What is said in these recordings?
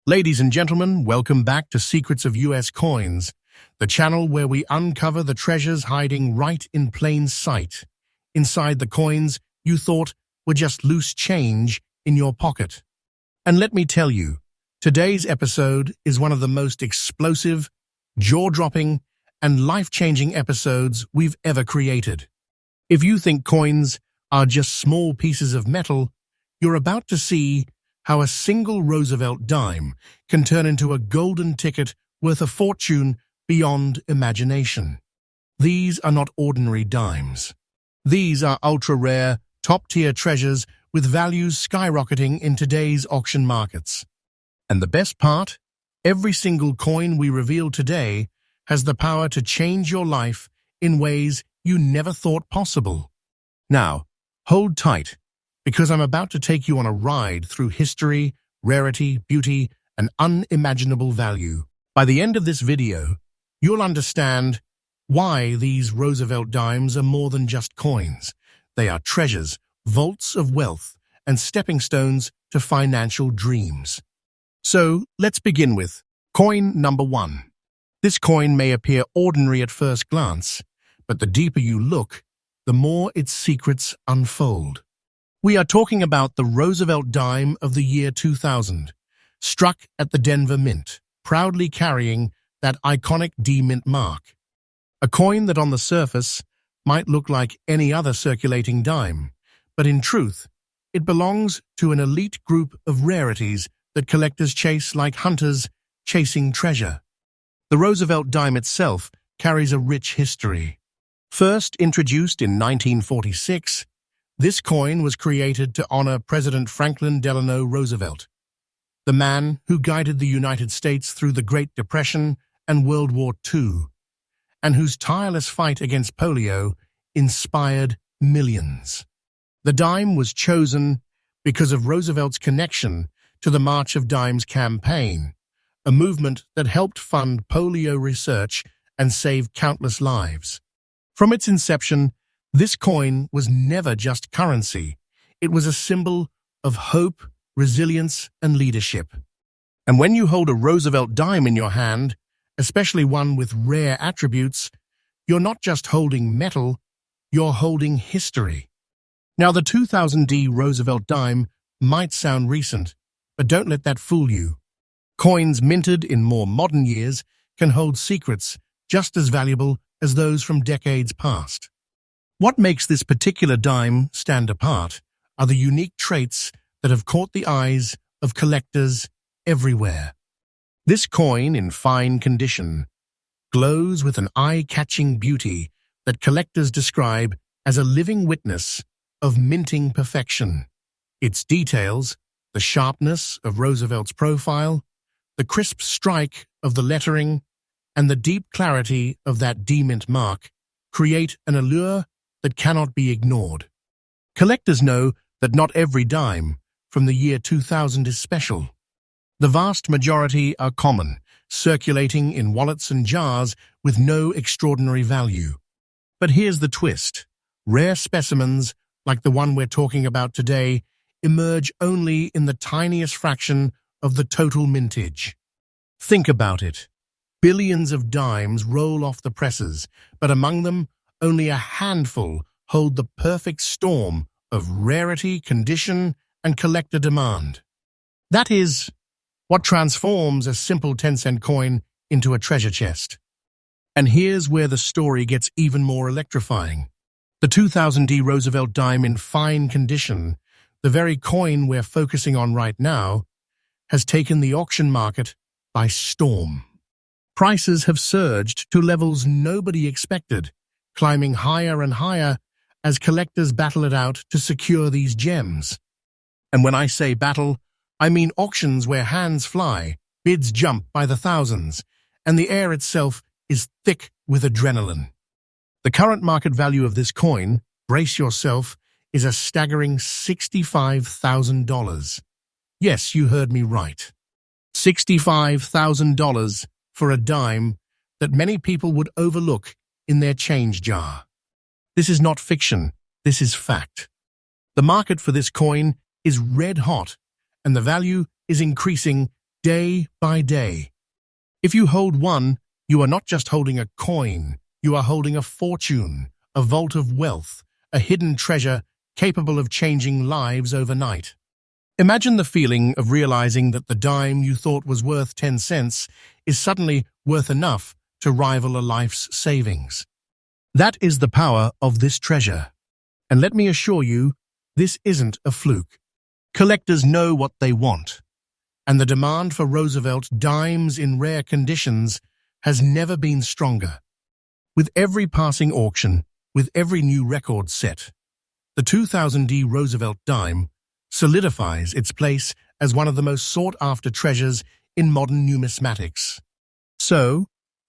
Ladies and gentlemen, welcome back to Secrets of US Coins, the channel where we uncover the treasures hiding right in plain sight, inside the coins you thought were just loose change in your pocket. And let me tell you, today's episode is one of the most explosive, jaw-dropping, and life-changing episodes we've ever created. If you think coins are just small pieces of metal, you're about to see how a single Roosevelt dime can turn into a golden ticket worth a fortune beyond imagination. These are not ordinary dimes. These are ultra-rare, top-tier treasures with values skyrocketing in today's auction markets. And the best part? Every single coin we reveal today has the power to change your life in ways you never thought possible. Now, hold tight, because I'm about to take you on a ride through history, rarity, beauty, and unimaginable value. By the end of this video, you'll understand why these Roosevelt dimes are more than just coins. They are treasures, vaults of wealth, and stepping stones to financial dreams. So, let's begin with coin number 1. This coin may appear ordinary at first glance, but the deeper you look, the more its secrets unfold. We are talking about the Roosevelt dime of the year 2000, struck at the Denver Mint, proudly carrying that iconic D-Mint mark. A coin that on the surface might look like any other circulating dime, but in truth, it belongs to an elite group of rarities that collectors chase like hunters chasing treasure. The Roosevelt dime itself carries a rich history. First introduced in 1946, this coin was created to honor President Franklin Delano Roosevelt, the man who guided the United States through the Great Depression and World War II, and whose tireless fight against polio inspired millions. The dime was chosen because of Roosevelt's connection to the March of Dimes campaign, a movement that helped fund polio research and save countless lives. From its inception, this coin was never just currency. It was a symbol of hope, resilience, and leadership. And when you hold a Roosevelt dime in your hand, especially one with rare attributes, you're not just holding metal, you're holding history. Now, the 2000D Roosevelt dime might sound recent, but don't let that fool you. Coins minted in more modern years can hold secrets just as valuable as those from decades past. What makes this particular dime stand apart are the unique traits that have caught the eyes of collectors everywhere. This coin, in fine condition, glows with an eye-catching beauty that collectors describe as a living witness of minting perfection. Its details, the sharpness of Roosevelt's profile, the crisp strike of the lettering, and the deep clarity of that D-Mint mark create an allure that cannot be ignored. Collectors know that not every dime from the year 2000 is special. The vast majority are common, circulating in wallets and jars with no extraordinary value. But here's the twist. Rare specimens, like the one we're talking about today, emerge only in the tiniest fraction of the total mintage. Think about it. Billions of dimes roll off the presses, but among them, only a handful hold the perfect storm of rarity, condition, and collector demand. That is what transforms a simple 10-cent coin into a treasure chest. And here's where the story gets even more electrifying. The 2000D Roosevelt dime in fine condition, the very coin we're focusing on right now, has taken the auction market by storm. Prices have surged to levels nobody expected, climbing higher and higher as collectors battle it out to secure these gems. And when I say battle, I mean auctions where hands fly, bids jump by the thousands, and the air itself is thick with adrenaline. The current market value of this coin, brace yourself, is a staggering $65,000. Yes, you heard me right. $65,000 for a dime that many people would overlook in their change jar. This is not fiction, this is fact. The market for this coin is red hot, and the value is increasing day by day. If you hold one, you are not just holding a coin, you are holding a fortune, a vault of wealth, a hidden treasure capable of changing lives overnight. Imagine the feeling of realizing that the dime you thought was worth 10 cents is suddenly worth enough to rival a life's savings. That is the power of this treasure. And let me assure you, this isn't a fluke. Collectors know what they want, and the demand for Roosevelt dimes in rare conditions has never been stronger. With every passing auction, with every new record set, the 2000D Roosevelt dime solidifies its place as one of the most sought-after treasures in modern numismatics. So,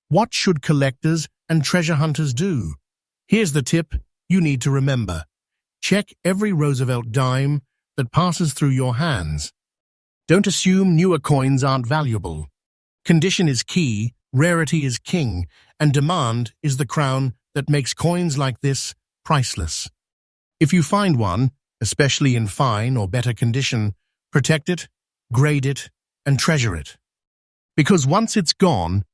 what should collectors and treasure hunters do? Here's the tip you need to remember. Check every Roosevelt dime that passes through your hands. Don't assume newer coins aren't valuable. Condition is key, rarity is king, and demand is the crown that makes coins like this priceless. If you find one, especially in fine or better condition, protect it, grade it, and treasure it. Because once it's gone,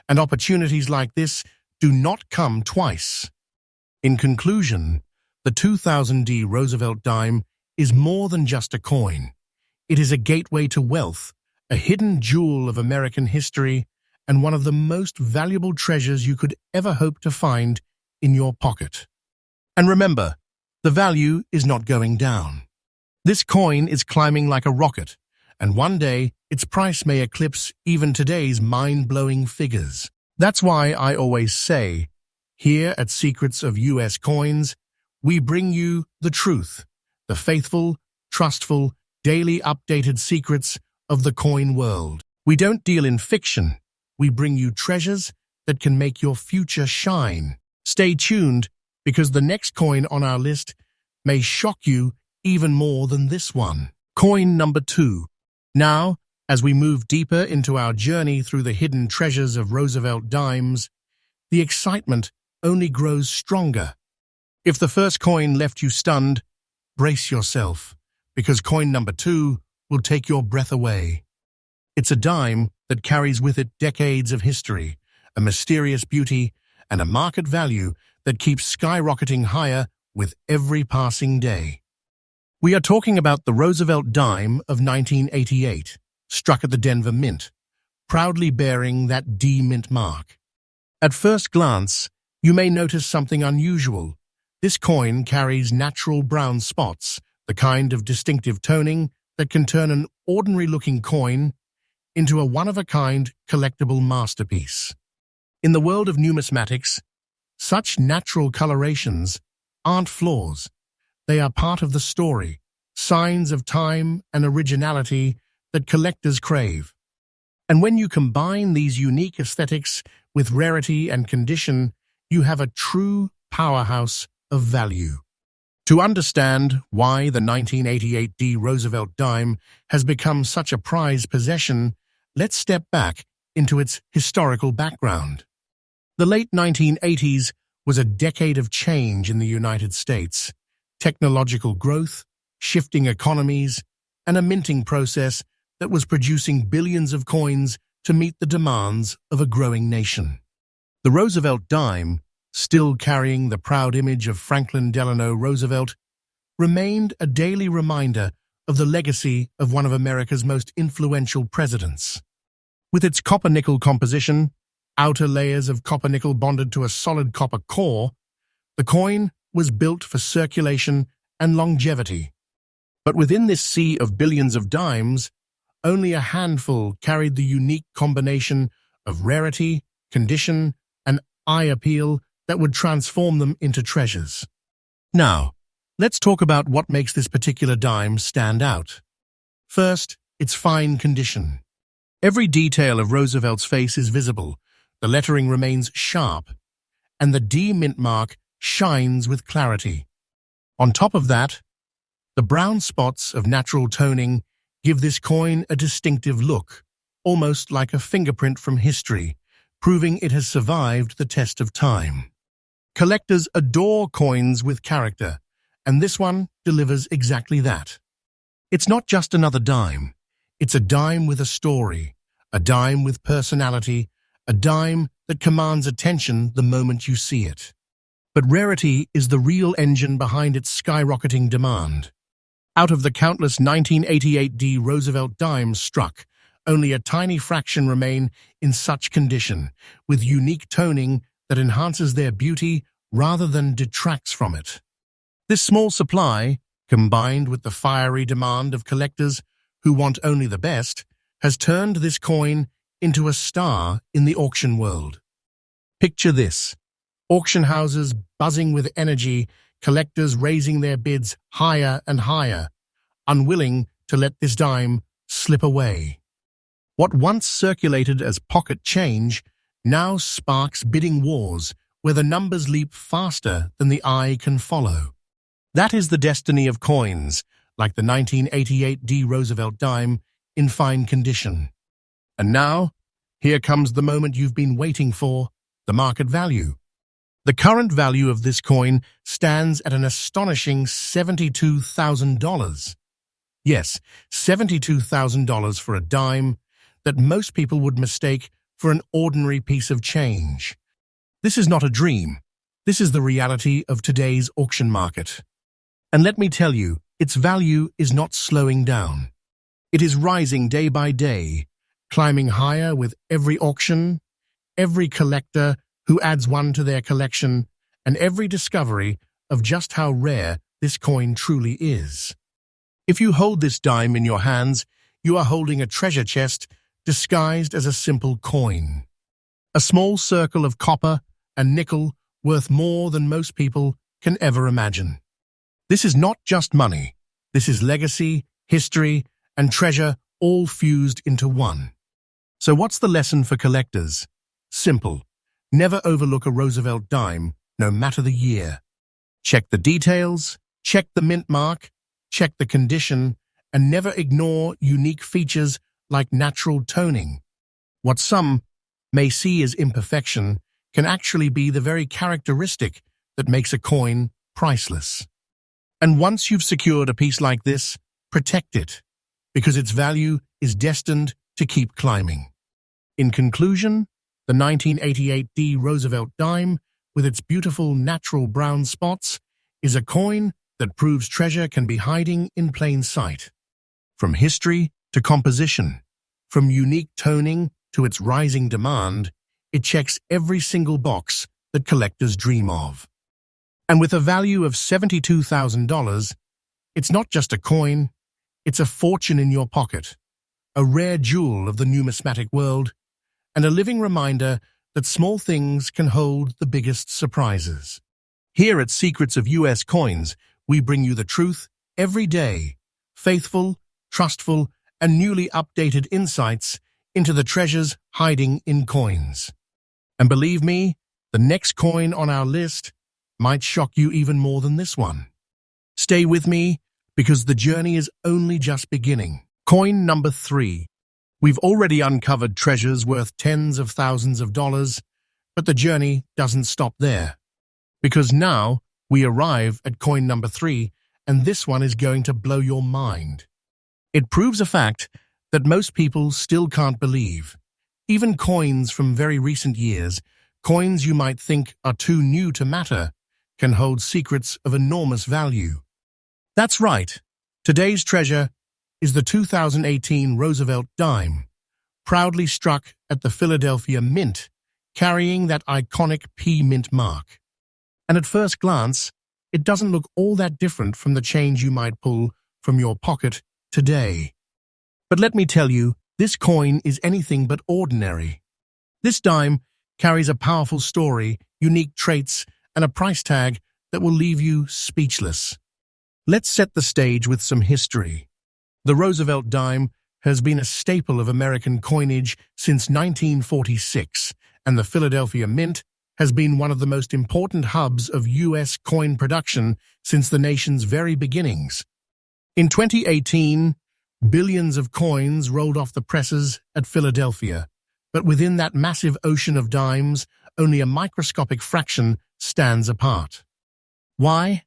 and opportunities like this do not come twice. In conclusion, the 2000D Roosevelt dime is more than just a coin. It is a gateway to wealth, a hidden jewel of American history, and one of the most valuable treasures you could ever hope to find in your pocket. And remember, the value is not going down. This coin is climbing like a rocket, and one day its price may eclipse even today's mind-blowing figures. That's why I always say, here at Secrets of US Coins, we bring you the truth, the faithful, trustful, daily updated secrets of the coin world. We don't deal in fiction. We bring you treasures that can make your future shine. Stay tuned, because the next coin on our list may shock you even more than this one. Coin number 2. Now, as we move deeper into our journey through the hidden treasures of Roosevelt dimes, the excitement only grows stronger. If the first coin left you stunned, brace yourself, because coin number 2 will take your breath away. It's a dime that carries with it decades of history, a mysterious beauty, and a market value that keeps skyrocketing higher with every passing day. We are talking about the Roosevelt dime of 1988, struck at the Denver Mint, proudly bearing that D Mint mark. At first glance, you may notice something unusual. This coin carries natural brown spots, the kind of distinctive toning that can turn an ordinary-looking coin into a one-of-a-kind collectible masterpiece. In the world of numismatics, such natural colorations aren't flaws. They are part of the story, signs of time and originality that collectors crave. And when you combine these unique aesthetics with rarity and condition, you have a true powerhouse of value. To understand why the 1988D Roosevelt dime has become such a prized possession, let's step back into its historical background. The late 1980s was a decade of change in the United States. Technological growth, shifting economies, and a minting process that was producing billions of coins to meet the demands of a growing nation. The Roosevelt dime, still carrying the proud image of Franklin Delano Roosevelt, remained a daily reminder of the legacy of one of America's most influential presidents. With its copper-nickel composition, outer layers of copper-nickel bonded to a solid copper core, the coin was built for circulation and longevity. But within this sea of billions of dimes, only a handful carried the unique combination of rarity, condition, and eye appeal that would transform them into treasures. Now, let's talk about what makes this particular dime stand out. First, its fine condition. Every detail of Roosevelt's face is visible, the lettering remains sharp, and the D Mint mark shines with clarity. On top of that, the brown spots of natural toning give this coin a distinctive look, almost like a fingerprint from history, proving it has survived the test of time. Collectors adore coins with character, and this one delivers exactly that. It's not just another dime. It's a dime with a story, a dime with personality, a dime that commands attention the moment you see it. But rarity is the real engine behind its skyrocketing demand. Out of the countless 1988 Roosevelt dimes struck, only a tiny fraction remain in such condition, with unique toning that enhances their beauty rather than detracts from it. This small supply, combined with the fiery demand of collectors who want only the best, has turned this coin into a star in the auction world. Picture this: auction houses buzzing with energy, collectors raising their bids higher and higher, unwilling to let this dime slip away. What once circulated as pocket change now sparks bidding wars where the numbers leap faster than the eye can follow. That is the destiny of coins, like the 1988 Roosevelt dime, in fine condition. And now, here comes the moment you've been waiting for, the market value. The current value of this coin stands at an astonishing $72,000. Yes, $72,000 for a dime that most people would mistake for an ordinary piece of change. This is not a dream. This is the reality of today's auction market. And let me tell you, its value is not slowing down. It is rising day by day, climbing higher with every auction, every collector who adds one to their collection, and every discovery of just how rare this coin truly is. If you hold this dime in your hands, you are holding a treasure chest disguised as a simple coin. A small circle of copper and nickel worth more than most people can ever imagine. This is not just money. This is legacy, history, and treasure all fused into one. So what's the lesson for collectors? Simple. Never overlook a Roosevelt dime, no matter the year. Check the details, check the mint mark, check the condition, and never ignore unique features like natural toning. What some may see as imperfection can actually be the very characteristic that makes a coin priceless. And once you've secured a piece like this, protect it, because its value is destined to keep climbing. In conclusion, the 1988 Roosevelt dime, with its beautiful natural brown spots, is a coin that proves treasure can be hiding in plain sight. From history to composition, from unique toning to its rising demand, it checks every single box that collectors dream of. And with a value of $72,000, it's not just a coin, it's a fortune in your pocket, a rare jewel of the numismatic world, and a living reminder that small things can hold the biggest surprises. Here at Secrets of US Coins, we bring you the truth every day, faithful, trustful, and newly updated insights into the treasures hiding in coins. And believe me, the next coin on our list might shock you even more than this one. Stay with me, because the journey is only just beginning. Coin number 3. We've already uncovered treasures worth tens of thousands of dollars, but the journey doesn't stop there. Because now we arrive at coin number 3, and this one is going to blow your mind. It proves a fact that most people still can't believe. Even coins from very recent years, coins you might think are too new to matter, can hold secrets of enormous value. That's right. Today's treasure is the 2018 Roosevelt dime, proudly struck at the Philadelphia Mint, carrying that iconic P Mint mark. And at first glance, it doesn't look all that different from the change you might pull from your pocket today. But let me tell you, this coin is anything but ordinary. This dime carries a powerful story, unique traits, and a price tag that will leave you speechless. Let's set the stage with some history. The Roosevelt dime has been a staple of American coinage since 1946, and the Philadelphia Mint has been one of the most important hubs of U.S. coin production since the nation's very beginnings. In 2018, billions of coins rolled off the presses at Philadelphia, but within that massive ocean of dimes, only a microscopic fraction stands apart. Why?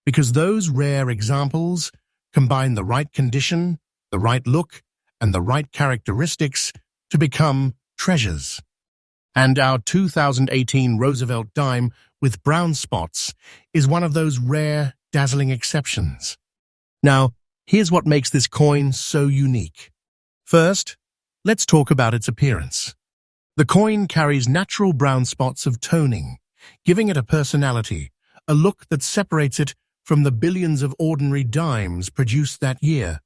Because those rare examples combine the right condition, the right look, and the right characteristics to become treasures. And our 2018 Roosevelt dime with brown spots is one of those rare, dazzling exceptions. Now, here's what makes this coin so unique. First, let's talk about its appearance. The coin carries natural brown spots of toning, giving it a personality, a look that separates it from the billions of ordinary dimes produced that year.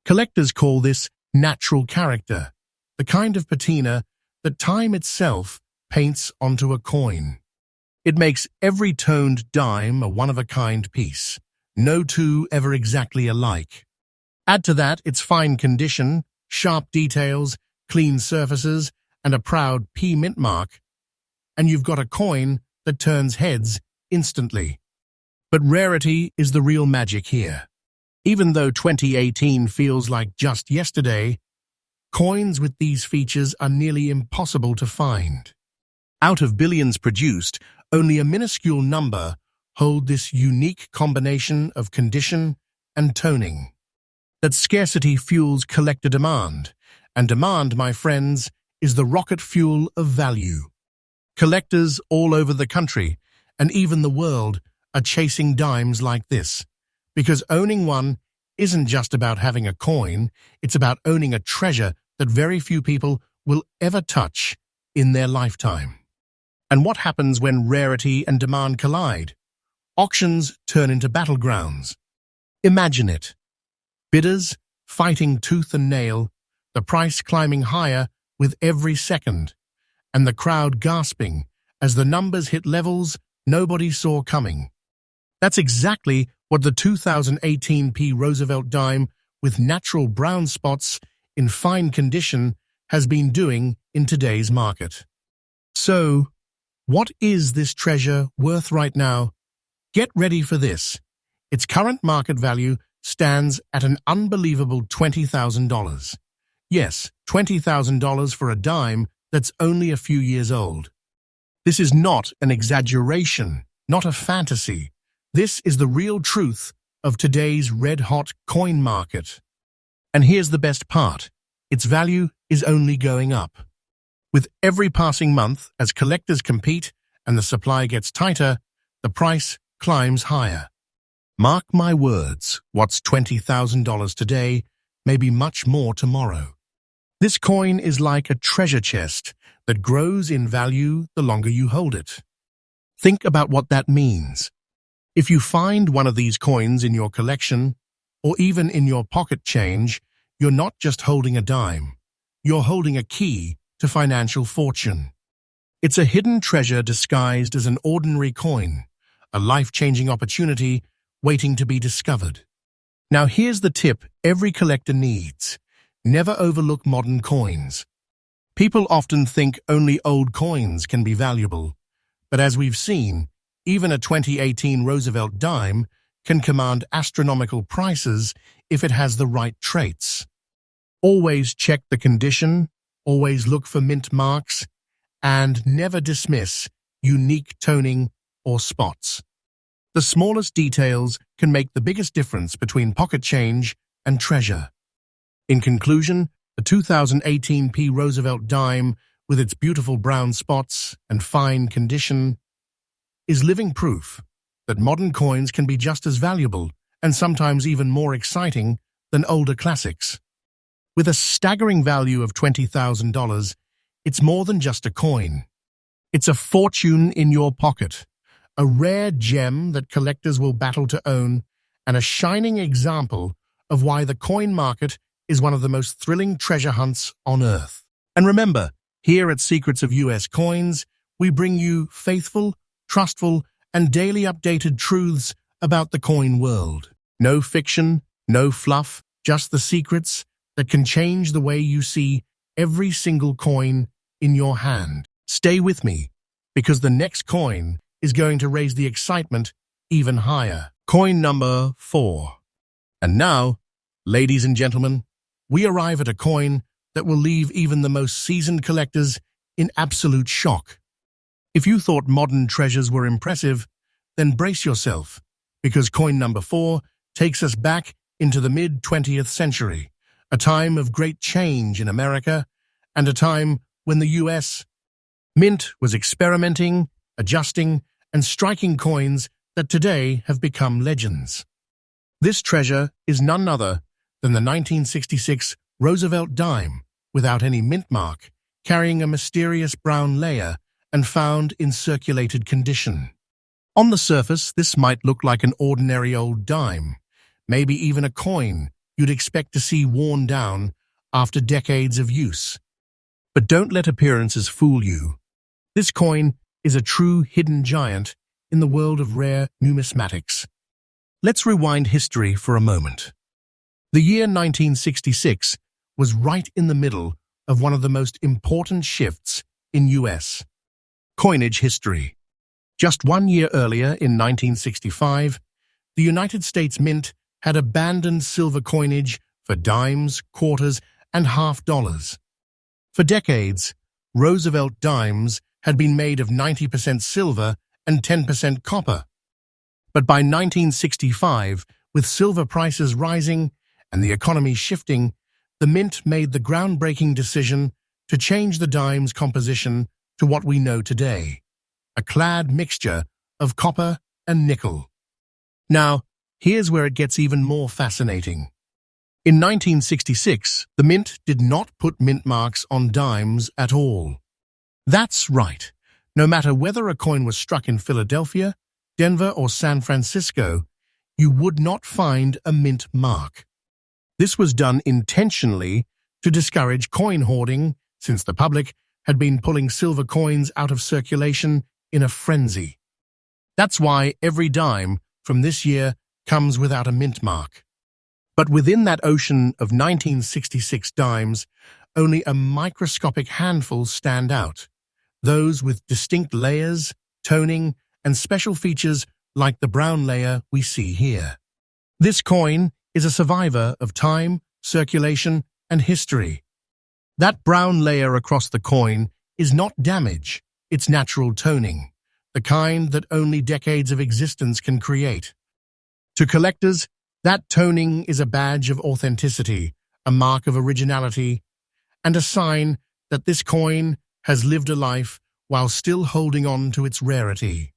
Collectors call this natural character, the kind of patina that time itself paints onto a coin. It makes every toned dime a one-of-a-kind piece, no two ever exactly alike. Add to that its fine condition, sharp details, clean surfaces, and a proud P mint mark, and you've got a coin that turns heads instantly. But rarity is the real magic here. Even though 2018 feels like just yesterday, coins with these features are nearly impossible to find. Out of billions produced, only a minuscule number hold this unique combination of condition and toning. That scarcity fuels collector demand, and demand, my friends, is the rocket fuel of value. Collectors all over the country, and even the world, are chasing dimes like this, because owning one isn't just about having a coin, it's about owning a treasure that very few people will ever touch in their lifetime. And what happens when rarity and demand collide? Auctions turn into battlegrounds. Imagine it. Bidders fighting tooth and nail, the price climbing higher with every second, and the crowd gasping as the numbers hit levels nobody saw coming. That's exactly what the 2018 Roosevelt dime with natural brown spots in fine condition has been doing in today's market. So, what is this treasure worth right now? Get ready for this. Its current market value stands at an unbelievable $20,000. Yes, $20,000 for a dime that's only a few years old. This is not an exaggeration, not a fantasy. This is the real truth of today's red-hot coin market. And here's the best part. Its value is only going up. With every passing month, as collectors compete and the supply gets tighter, the price climbs higher. Mark my words, what's $20,000 today may be much more tomorrow. This coin is like a treasure chest that grows in value the longer you hold it. Think about what that means. If you find one of these coins in your collection, or even in your pocket change, you're not just holding a dime. You're holding a key to financial fortune. It's a hidden treasure disguised as an ordinary coin, a life-changing opportunity waiting to be discovered. Now here's the tip every collector needs. Never overlook modern coins. People often think only old coins can be valuable, but as we've seen, even a 2018 Roosevelt dime can command astronomical prices if it has the right traits. Always check the condition, always look for mint marks, and never dismiss unique toning or spots. The smallest details can make the biggest difference between pocket change and treasure. In conclusion, the 2018 Roosevelt dime, with its beautiful brown spots and fine condition, is living proof that modern coins can be just as valuable and sometimes even more exciting than older classics. With a staggering value of $20,000, it's more than just a coin. It's a fortune in your pocket, a rare gem that collectors will battle to own, and a shining example of why the coin market is one of the most thrilling treasure hunts on Earth. And remember, here at Secrets of US Coins, we bring you faithful, trustful, and daily updated truths about the coin world. No fiction, no fluff, just the secrets that can change the way you see every single coin in your hand. Stay with me, because the next coin is going to raise the excitement even higher. Coin number 4. And now, ladies and gentlemen, we arrive at a coin that will leave even the most seasoned collectors in absolute shock. If you thought modern treasures were impressive, then brace yourself, because coin number 4 takes us back into the mid-20th century, a time of great change in America, and a time when the US Mint was experimenting, adjusting, and striking coins that today have become legends. This treasure is none other than the 1966 Roosevelt dime, without any mint mark, carrying a mysterious brown layer and found in circulated condition. On the surface, this might look like an ordinary old dime, maybe even a coin you'd expect to see worn down after decades of use. But don't let appearances fool you. This coin is a true hidden giant in the world of rare numismatics. Let's rewind history for a moment. The year 1966 was right in the middle of one of the most important shifts in U.S. coinage history. Just 1 year earlier, in 1965, the United States Mint had abandoned silver coinage for dimes, quarters, and half dollars. For decades, Roosevelt dimes had been made of 90% silver and 10% copper. But by 1965, with silver prices rising and the economy shifting, the Mint made the groundbreaking decision to change the dime's composition to what we know today, a clad mixture of copper and nickel. Now, here's where it gets even more fascinating. In 1966, the Mint did not put mint marks on dimes at all. That's right. No matter whether a coin was struck in Philadelphia, Denver, or San Francisco, you would not find a mint mark. This was done intentionally to discourage coin hoarding, since the public had been pulling silver coins out of circulation in a frenzy. That's why every dime from this year comes without a mint mark. But within that ocean of 1966 dimes, only a microscopic handful stand out, those with distinct layers, toning, and special features like the brown layer we see here. This coin is a survivor of time, circulation, and history. That brown layer across the coin is not damage, it's natural toning, the kind that only decades of existence can create. To collectors, that toning is a badge of authenticity, a mark of originality, and a sign that this coin has lived a life while still holding on to its rarity.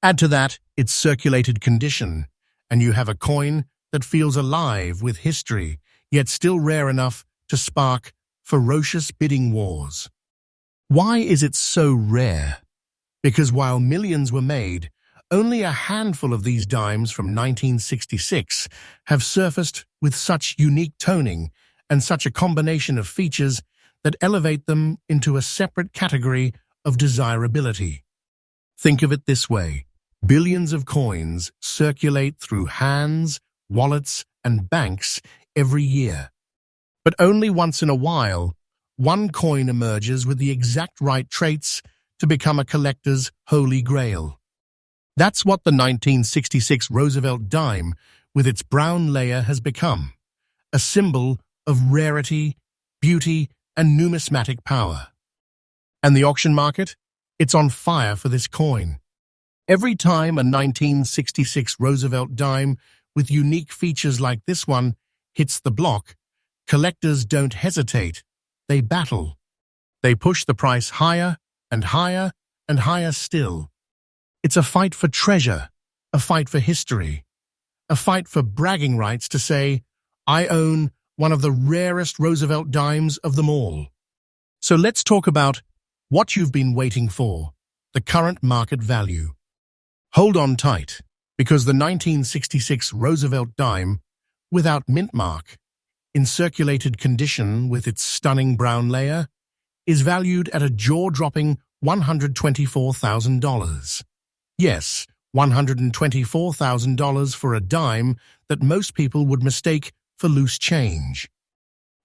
Add to that its circulated condition, and you have a coin that feels alive with history, yet still rare enough to spark ferocious bidding wars. Why is it so rare? Because while millions were made, only a handful of these dimes from 1966 have surfaced with such unique toning and such a combination of features that elevate them into a separate category of desirability. Think of it this way. Billions of coins circulate through hands, wallets, and banks every year. But only once in a while, one coin emerges with the exact right traits to become a collector's holy grail. That's what the 1966 Roosevelt dime with its brown layer has become, a symbol of rarity, beauty, and numismatic power. And the auction market? It's on fire for this coin. Every time a 1966 Roosevelt dime with unique features like this one hits the block, collectors don't hesitate, they battle. They push the price higher and higher and higher still. It's a fight for treasure, a fight for history, a fight for bragging rights to say, I own one of the rarest Roosevelt dimes of them all. So let's talk about what you've been waiting for, the current market value. Hold on tight, because the 1966 Roosevelt dime, without mint mark, in circulated condition with its stunning brown layer, is valued at a jaw-dropping $124,000. Yes, $124,000 for a dime that most people would mistake for loose change.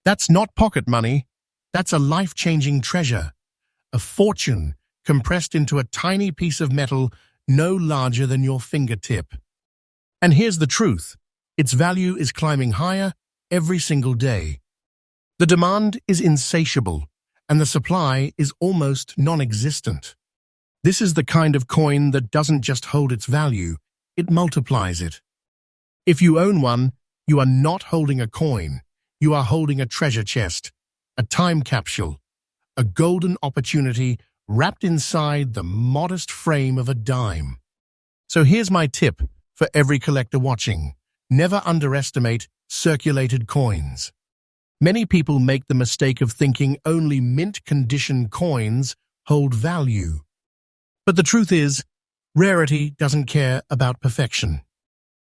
That's not pocket money, that's a life-changing treasure, a fortune compressed into a tiny piece of metal no larger than your fingertip. And here's the truth, its value is climbing higher every single day. The demand is insatiable, and the supply is almost non-existent. This is the kind of coin that doesn't just hold its value, it multiplies it. If you own one, you are not holding a coin, you are holding a treasure chest, a time capsule, a golden opportunity wrapped inside the modest frame of a dime. So here's my tip for every collector watching. Never underestimate circulated coins. Many people make the mistake of thinking only mint-condition coins hold value. But the truth is, rarity doesn't care about perfection.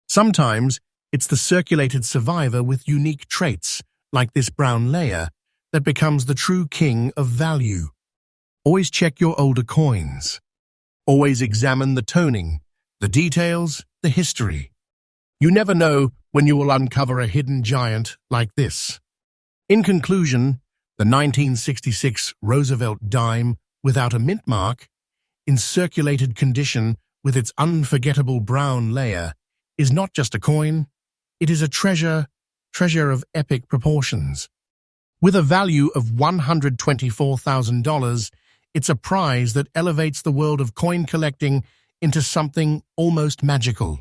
Sometimes it's the circulated survivor with unique traits, like this brown layer, that becomes the true king of value. Always check your older coins. Always examine the toning, the details, the history. You never know when you will uncover a hidden giant like this. In conclusion, the 1966 Roosevelt dime without a mint mark, in circulated condition with its unforgettable brown layer, is not just a coin, it is a treasure of epic proportions. With a value of $124,000, it's a prize that elevates the world of coin collecting into something almost magical.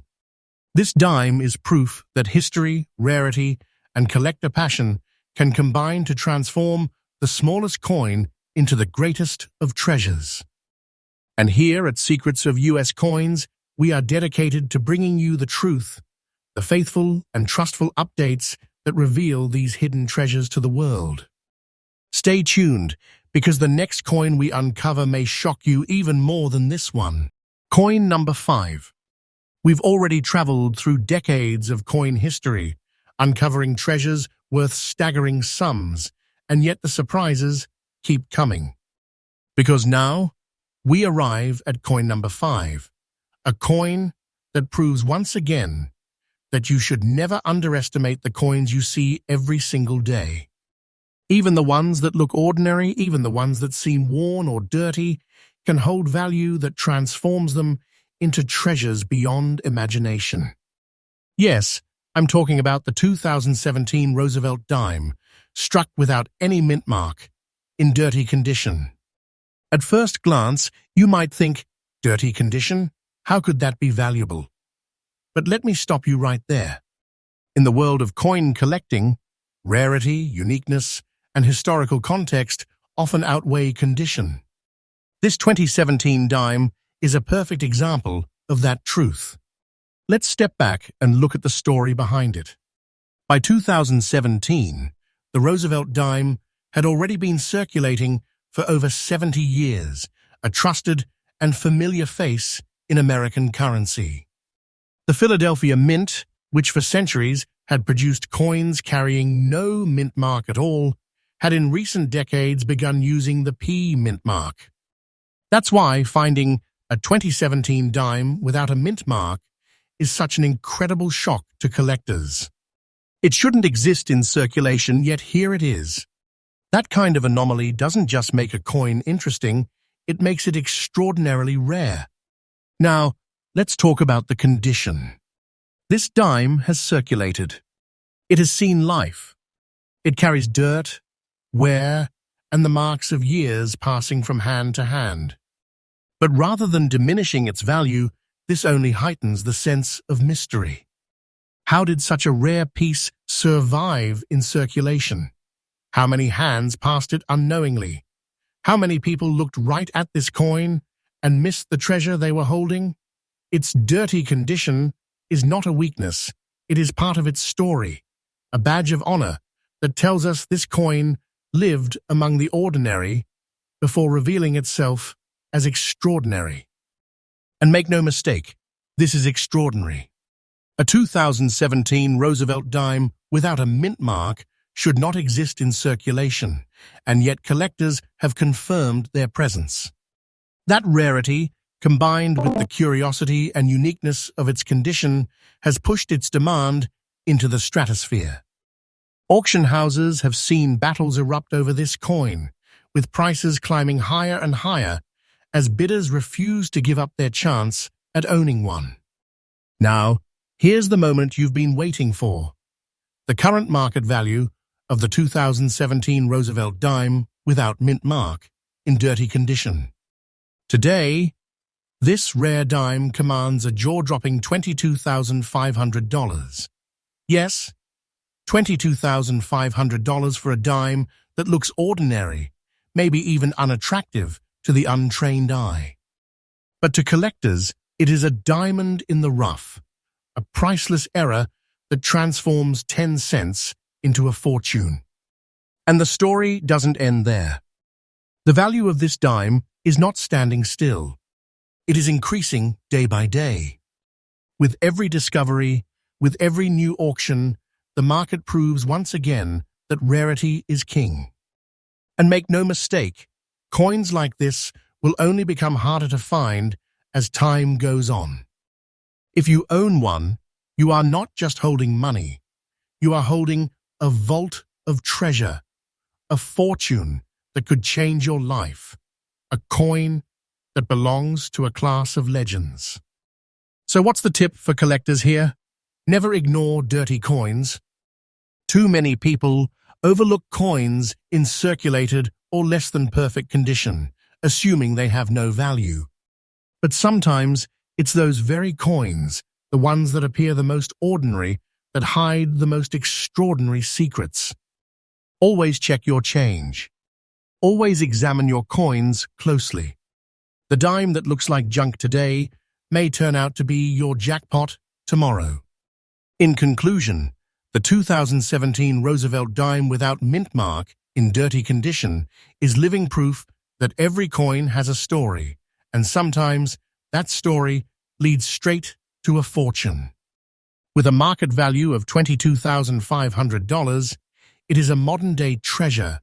This dime is proof that history, rarity, and collector passion can combine to transform the smallest coin into the greatest of treasures. And here at Secrets of US Coins, we are dedicated to bringing you the truth, the faithful and trustful updates that reveal these hidden treasures to the world. Stay tuned, because the next coin we uncover may shock you even more than this one. Coin number 5. We've already traveled through decades of coin history, uncovering treasures worth staggering sums, and yet the surprises keep coming. Because now, we arrive at coin number 5, a coin that proves once again that you should never underestimate the coins you see every single day. Even the ones that look ordinary, even the ones that seem worn or dirty, can hold value that transforms them into treasures beyond imagination. Yes, I'm talking about the 2017 Roosevelt dime, struck without any mint mark, in dirty condition. At first glance, you might think, dirty condition? How could that be valuable? But let me stop you right there. In the world of coin collecting, rarity, uniqueness, and historical context often outweigh condition. This 2017 dime is a perfect example of that truth. Let's step back and look at the story behind it. By 2017, the Roosevelt dime had already been circulating for over 70 years, a trusted and familiar face in American currency. The Philadelphia Mint, which for centuries had produced coins carrying no mint mark at all, had in recent decades begun using the P mint mark. That's why finding a 2017 dime without a mint mark is such an incredible shock to collectors. It shouldn't exist in circulation, yet here it is. That kind of anomaly doesn't just make a coin interesting, it makes it extraordinarily rare. Now, let's talk about the condition. This dime has circulated. It has seen life. It carries dirt, wear, and the marks of years passing from hand to hand. But rather than diminishing its value, this only heightens the sense of mystery. How did such a rare piece survive in circulation? How many hands passed it unknowingly? How many people looked right at this coin and missed the treasure they were holding? Its dirty condition is not a weakness, it is part of its story, a badge of honor that tells us this coin lived among the ordinary before revealing itself as extraordinary. And make no mistake, this is extraordinary. A 2017 Roosevelt dime without a mint mark should not exist in circulation, and yet collectors have confirmed their presence. That rarity, combined with the curiosity and uniqueness of its condition, has pushed its demand into the stratosphere. Auction houses have seen battles erupt over this coin, with prices climbing higher and higher as bidders refuse to give up their chance at owning one. Now, here's the moment you've been waiting for. The current market value of the 2017 Roosevelt dime without mint mark, in dirty condition. Today, this rare dime commands a jaw-dropping $22,500. Yes, $22,500 for a dime that looks ordinary, maybe even unattractive to the untrained eye. But to collectors, it is a diamond in the rough, a priceless error that transforms 10 cents into a fortune. And the story doesn't end there. The value of this dime is not standing still. It is increasing day by day. With every discovery, with every new auction, the market proves once again that rarity is king. And make no mistake, coins like this will only become harder to find as time goes on. If you own one, you are not just holding money. You are holding a vault of treasure, a fortune that could change your life, a coin that belongs to a class of legends. So what's the tip for collectors here? Never ignore dirty coins. Too many people overlook coins in circulated or less than perfect condition, assuming they have no value. But sometimes it's those very coins, the ones that appear the most ordinary, that hide the most extraordinary secrets. Always check your change. Always examine your coins closely. The dime that looks like junk today may turn out to be your jackpot tomorrow. In conclusion, the 2017 Roosevelt dime without mint mark in dirty condition is living proof that every coin has a story, and sometimes that story leads straight to a fortune. With a market value of $22,500, it is a modern-day treasure,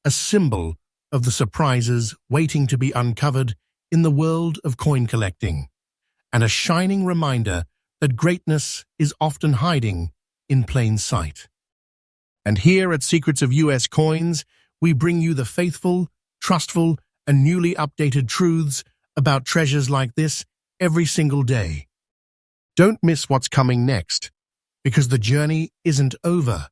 a symbol of the surprises waiting to be uncovered in the world of coin collecting, and a shining reminder that greatness is often hiding in plain sight. And here at Secrets of US Coins, we bring you the faithful, trustful, and newly updated truths about treasures like this every single day. Don't miss what's coming next, because the journey isn't over,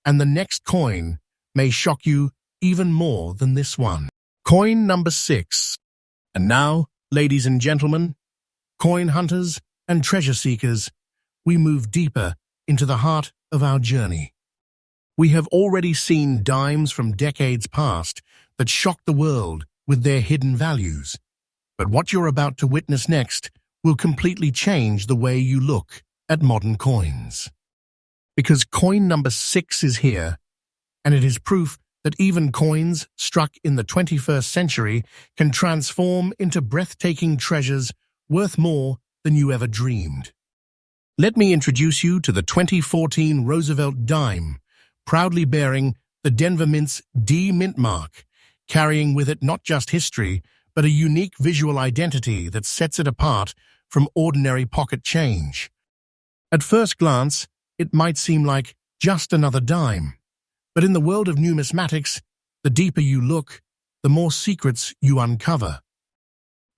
and the next coin may shock you even more than this one. Coin number 6. And now, ladies and gentlemen, coin hunters and treasure seekers, we move deeper into the heart of our journey. We have already seen dimes from decades past that shocked the world with their hidden values. But what you're about to witness next will completely change the way you look at modern coins. Because coin number 6 is here, and it is proof that even coins struck in the 21st century can transform into breathtaking treasures worth more than you ever dreamed. Let me introduce you to the 2014 Roosevelt dime, proudly bearing the Denver Mint's D mint mark, carrying with it not just history, but a unique visual identity that sets it apart from ordinary pocket change. At first glance, it might seem like just another dime, but in the world of numismatics, the deeper you look, the more secrets you uncover.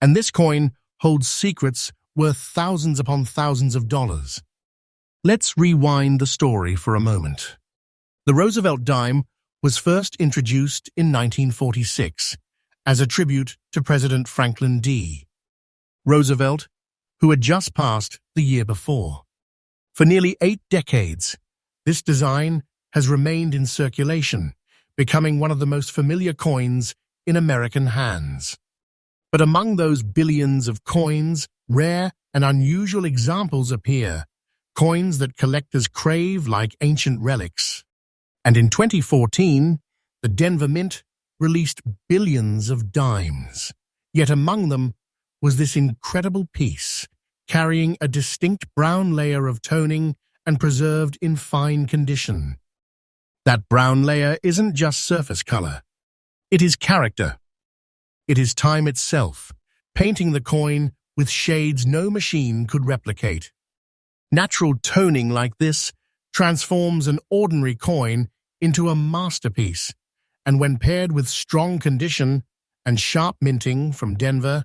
And this coin holds secrets worth thousands upon thousands of dollars. Let's rewind the story for a moment. The Roosevelt dime was first introduced in 1946 as a tribute to President Franklin D. Roosevelt, who had just passed the year before. For nearly 8 decades, this design has remained in circulation, becoming one of the most familiar coins in American hands. But among those billions of coins, rare and unusual examples appear, coins that collectors crave like ancient relics. And in 2014, the Denver Mint released billions of dimes. Yet among them was this incredible piece, carrying a distinct brown layer of toning and preserved in fine condition. That brown layer isn't just surface color. It is character. It is time itself, painting the coin with shades no machine could replicate. Natural toning like this transforms an ordinary coin into a masterpiece, and when paired with strong condition and sharp minting from Denver,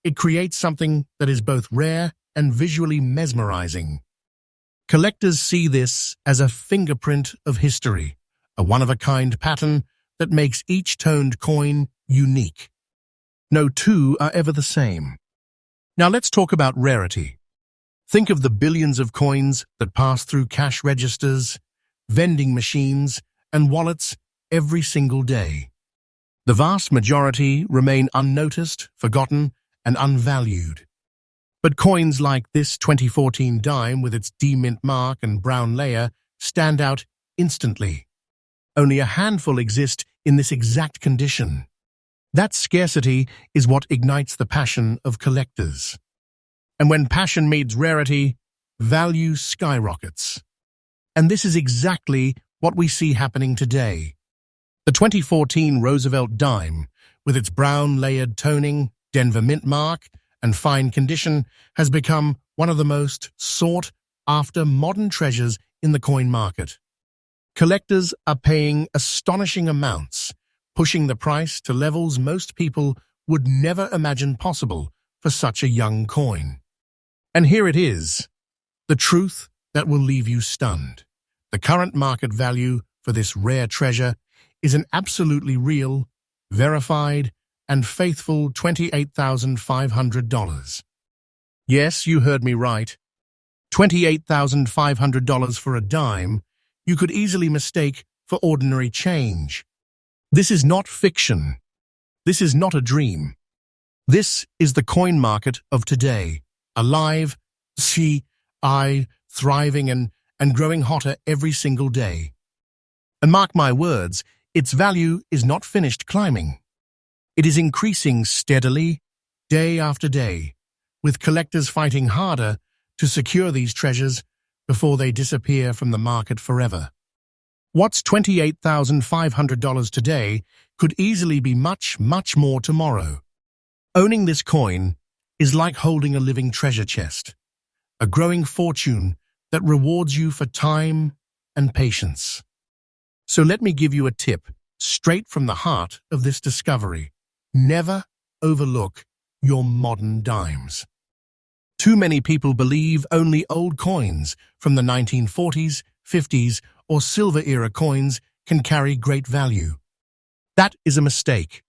it creates something that is both rare and visually mesmerizing. Collectors see this as a fingerprint of history, a one-of-a-kind pattern that makes each toned coin unique. No two are ever the same. Now let's talk about rarity. Think of the billions of coins that pass through cash registers, vending machines, and wallets every single day. The vast majority remain unnoticed, forgotten, and unvalued. But coins like this 2014 dime with its D-mint mark and brown layer stand out instantly. Only a handful exist in this exact condition. That scarcity is what ignites the passion of collectors. And when passion meets rarity, value skyrockets. And this is exactly what we see happening today. The 2014 Roosevelt dime, with its brown layered toning, Denver mint mark, and fine condition, has become one of the most sought-after modern treasures in the coin market. Collectors are paying astonishing amounts, pushing the price to levels most people would never imagine possible for such a young coin. And here it is, the truth that will leave you stunned. The current market value for this rare treasure is an absolutely real, verified, and faithful $28,500. Yes, you heard me right. $28,500 for a dime you could easily mistake for ordinary change. This is not fiction. This is not a dream. This is the coin market of today, alive, thriving and growing hotter every single day. And mark my words, its value is not finished climbing. It is increasing steadily, day after day, with collectors fighting harder to secure these treasures before they disappear from the market forever. What's $28,500 today could easily be much, much more tomorrow. Owning this coin is like holding a living treasure chest, a growing fortune that rewards you for time and patience. So let me give you a tip straight from the heart of this discovery. Never overlook your modern dimes. Too many people believe only old coins from the 1940s, 50s, or silver-era coins can carry great value. That is a mistake.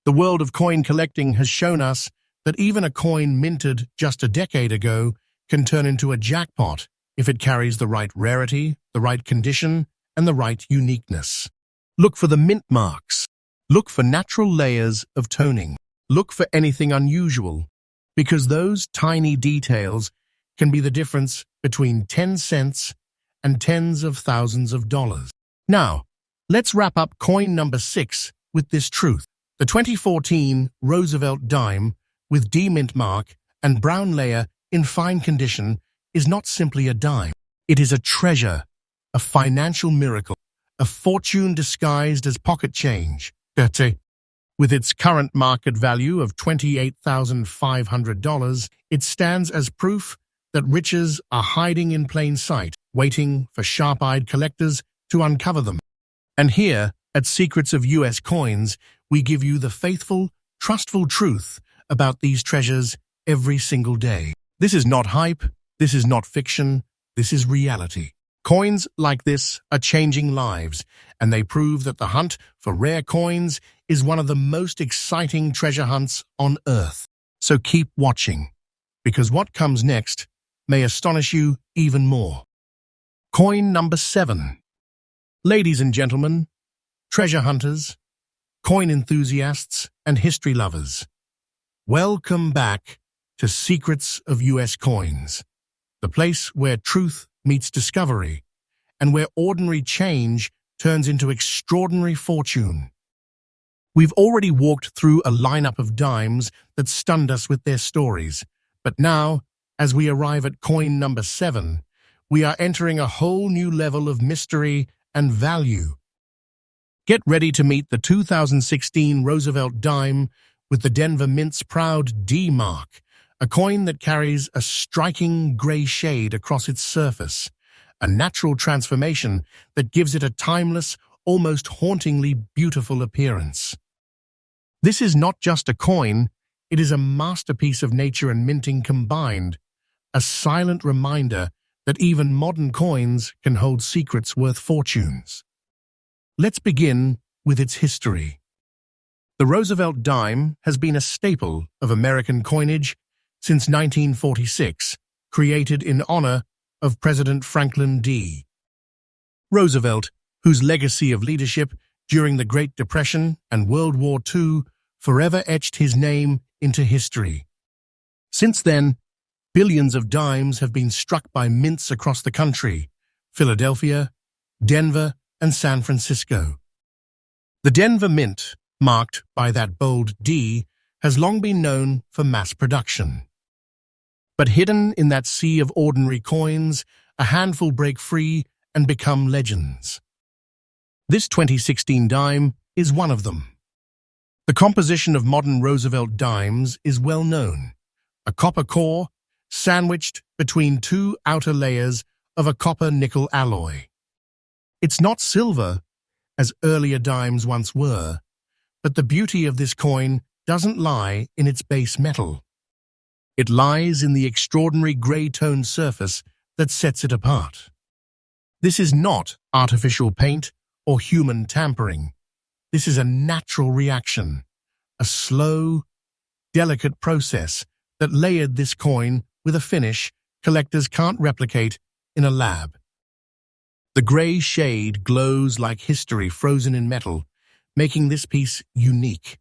The world of coin collecting has shown us that even a coin minted just a decade ago can turn into a jackpot if it carries the right rarity, the right condition, and the right uniqueness. Look for the mint marks. Look for natural layers of toning. Look for anything unusual, because those tiny details can be the difference between 10 cents and tens of thousands of dollars. Now, let's wrap up coin number 6 with this truth. The 2014 Roosevelt dime with D-mint mark and brown layer in fine condition is not simply a dime. It is a treasure, a financial miracle, a fortune disguised as pocket change. With its current market value of $28,500, it stands as proof that riches are hiding in plain sight, waiting for sharp-eyed collectors to uncover them. And here, at Secrets of US Coins, we give you the faithful, trustful truth about these treasures every single day. This is not hype, this is not fiction, this is reality. Coins like this are changing lives, and they prove that the hunt for rare coins is one of the most exciting treasure hunts on Earth. So keep watching, because what comes next may astonish you even more. Coin number 7. Ladies and gentlemen, treasure hunters, coin enthusiasts, and history lovers, welcome back to Secrets of US Coins, the place where truth meets discovery, and where ordinary change turns into extraordinary fortune. We've already walked through a lineup of dimes that stunned us with their stories, but now, as we arrive at coin number 7, we are entering a whole new level of mystery and value. Get ready to meet the 2016 Roosevelt dime with the Denver Mint's proud D mark, a coin that carries a striking gray shade across its surface, a natural transformation that gives it a timeless, almost hauntingly beautiful appearance. This is not just a coin, it is a masterpiece of nature and minting combined, a silent reminder that even modern coins can hold secrets worth fortunes. Let's begin with its history. The Roosevelt dime has been a staple of American coinage since 1946, created in honor of President Franklin D. Roosevelt, whose legacy of leadership during the Great Depression and World War II forever etched his name into history. Since then, billions of dimes have been struck by mints across the country: Philadelphia, Denver, and San Francisco. The Denver Mint, marked by that bold D, has long been known for mass production. But hidden in that sea of ordinary coins, a handful break free and become legends. This 2016 dime is one of them. The composition of modern Roosevelt dimes is well known: a copper core sandwiched between two outer layers of a copper-nickel alloy. It's not silver, as earlier dimes once were, but the beauty of this coin doesn't lie in its base metal. It lies in the extraordinary grey-toned surface that sets it apart. This is not artificial paint or human tampering. This is a natural reaction, a slow, delicate process that layered this coin with a finish collectors can't replicate in a lab. The grey shade glows like history frozen in metal, making this piece unique.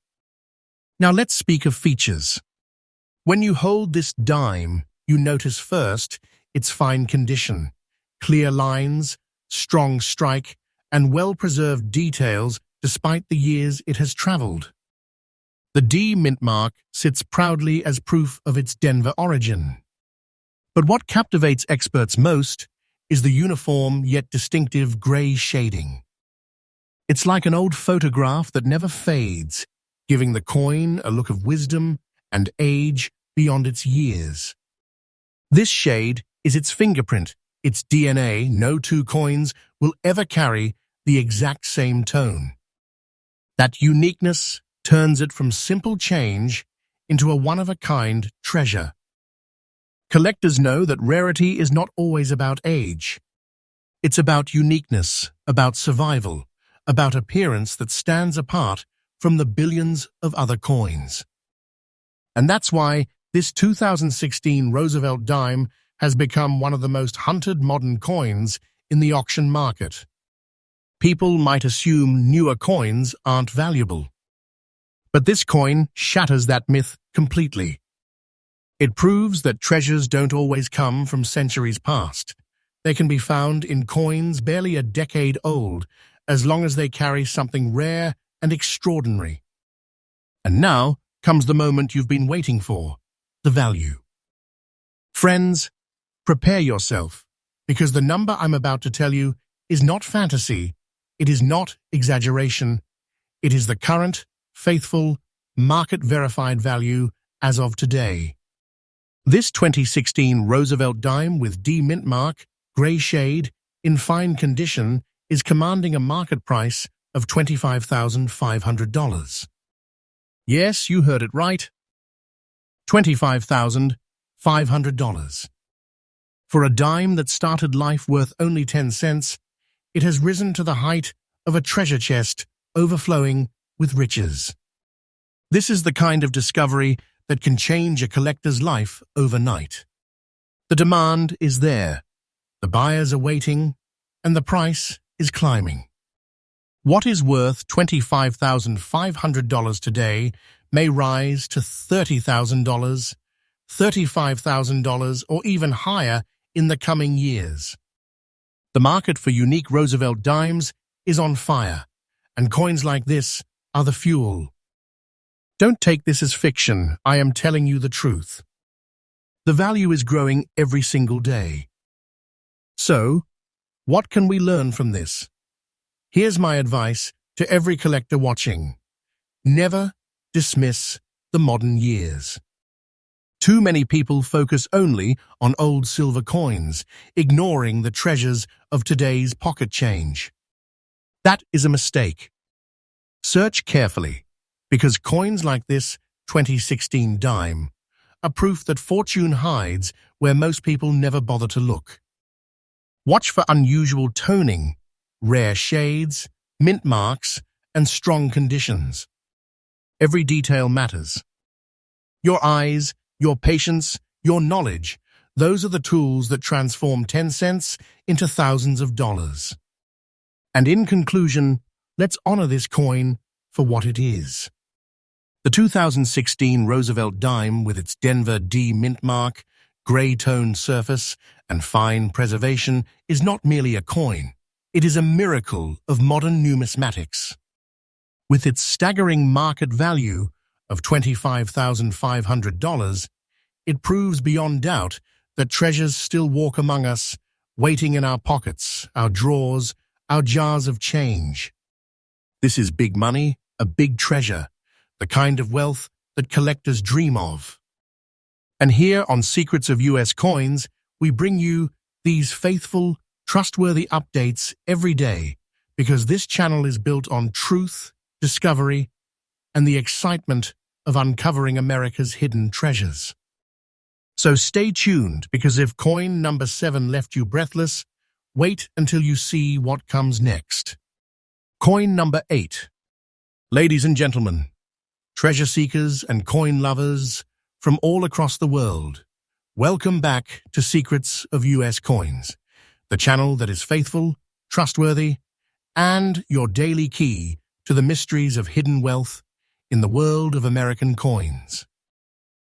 Now let's speak of features. When you hold this dime, you notice first its fine condition: clear lines, strong strike, and well-preserved details despite the years it has traveled. The D mint mark sits proudly as proof of its Denver origin. But what captivates experts most is the uniform yet distinctive grey shading. It's like an old photograph that never fades, giving the coin a look of wisdom and age beyond its years. This shade is its fingerprint, its DNA. No two coins will ever carry the exact same tone. That uniqueness turns it from simple change into a one-of-a-kind treasure. Collectors know that rarity is not always about age. It's about uniqueness, about survival, about appearance that stands apart from the billions of other coins. And that's why this 2016 Roosevelt dime has become one of the most hunted modern coins in the auction market. People might assume newer coins aren't valuable. But this coin shatters that myth completely. It proves that treasures don't always come from centuries past. They can be found in coins barely a decade old, as long as they carry something rare and extraordinary. And now comes the moment you've been waiting for: the value. Friends, prepare yourself, because the number I'm about to tell you is not fantasy, it is not exaggeration, it is the current, faithful, market-verified value as of today. This 2016 Roosevelt dime with D mint mark, grey shade, in fine condition, is commanding a market price of $25,500. Yes, you heard it right. $25,500. For a dime that started life worth only 10 cents, it has risen to the height of a treasure chest overflowing with riches. This is the kind of discovery that can change a collector's life overnight. The demand is there, the buyers are waiting, and the price is climbing. What is worth $25,500 today may rise to $30,000, $35,000, or even higher in the coming years. The market for unique Roosevelt dimes is on fire, and coins like this are the fuel. Don't take this as fiction, I am telling you the truth. The value is growing every single day. So, what can we learn from this? Here's my advice to every collector watching: never dismiss the modern years. Too many people focus only on old silver coins, ignoring the treasures of today's pocket change. That is a mistake. Search carefully, because coins like this 2016 dime are proof that fortune hides where most people never bother to look. Watch for unusual toning, rare shades, mint marks, and strong conditions. Every detail matters. Your eyes, your patience, your knowledge, those are the tools that transform 10 cents into thousands of dollars. And in conclusion, let's honor this coin for what it is. The 2016 Roosevelt dime, with its Denver D mint mark, gray-toned surface, and fine preservation, is not merely a coin. It is a miracle of modern numismatics. With its staggering market value of $25,500, it proves beyond doubt that treasures still walk among us, waiting in our pockets, our drawers, our jars of change. This is big money, a big treasure, the kind of wealth that collectors dream of. And here on Secrets of US Coins, we bring you these faithful, trustworthy updates every day, because this channel is built on truth, discovery, and the excitement of uncovering America's hidden treasures. So stay tuned, because if coin number 7 left you breathless, wait until you see what comes next. Coin number 8. Ladies and gentlemen, treasure seekers and coin lovers from all across the world, welcome back to Secrets of US Coins, the channel that is faithful, trustworthy, and your daily key to the mysteries of hidden wealth in the world of American coins.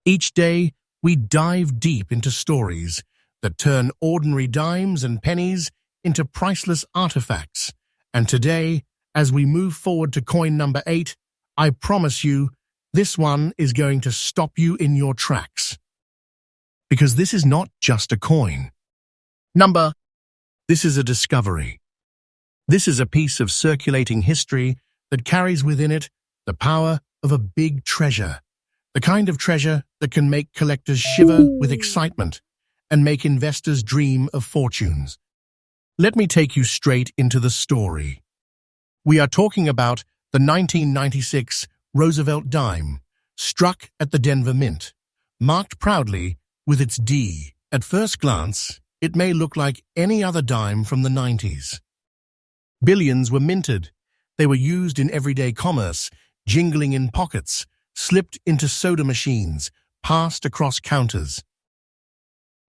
Each day, we dive deep into stories that turn ordinary dimes and pennies into priceless artifacts. And today, as we move forward to coin number 8, I promise you, this one is going to stop you in your tracks. Because this is not just a coin. This is a discovery. This is a piece of circulating history that carries within it the power of a big treasure. The kind of treasure that can make collectors shiver with excitement and make investors dream of fortunes. Let me take you straight into the story. We are talking about the 1996 Roosevelt dime, struck at the Denver Mint, marked proudly with its D. At first glance, it may look like any other dime from the 90s. Billions were minted. They were used in everyday commerce, jingling in pockets, slipped into soda machines, passed across counters.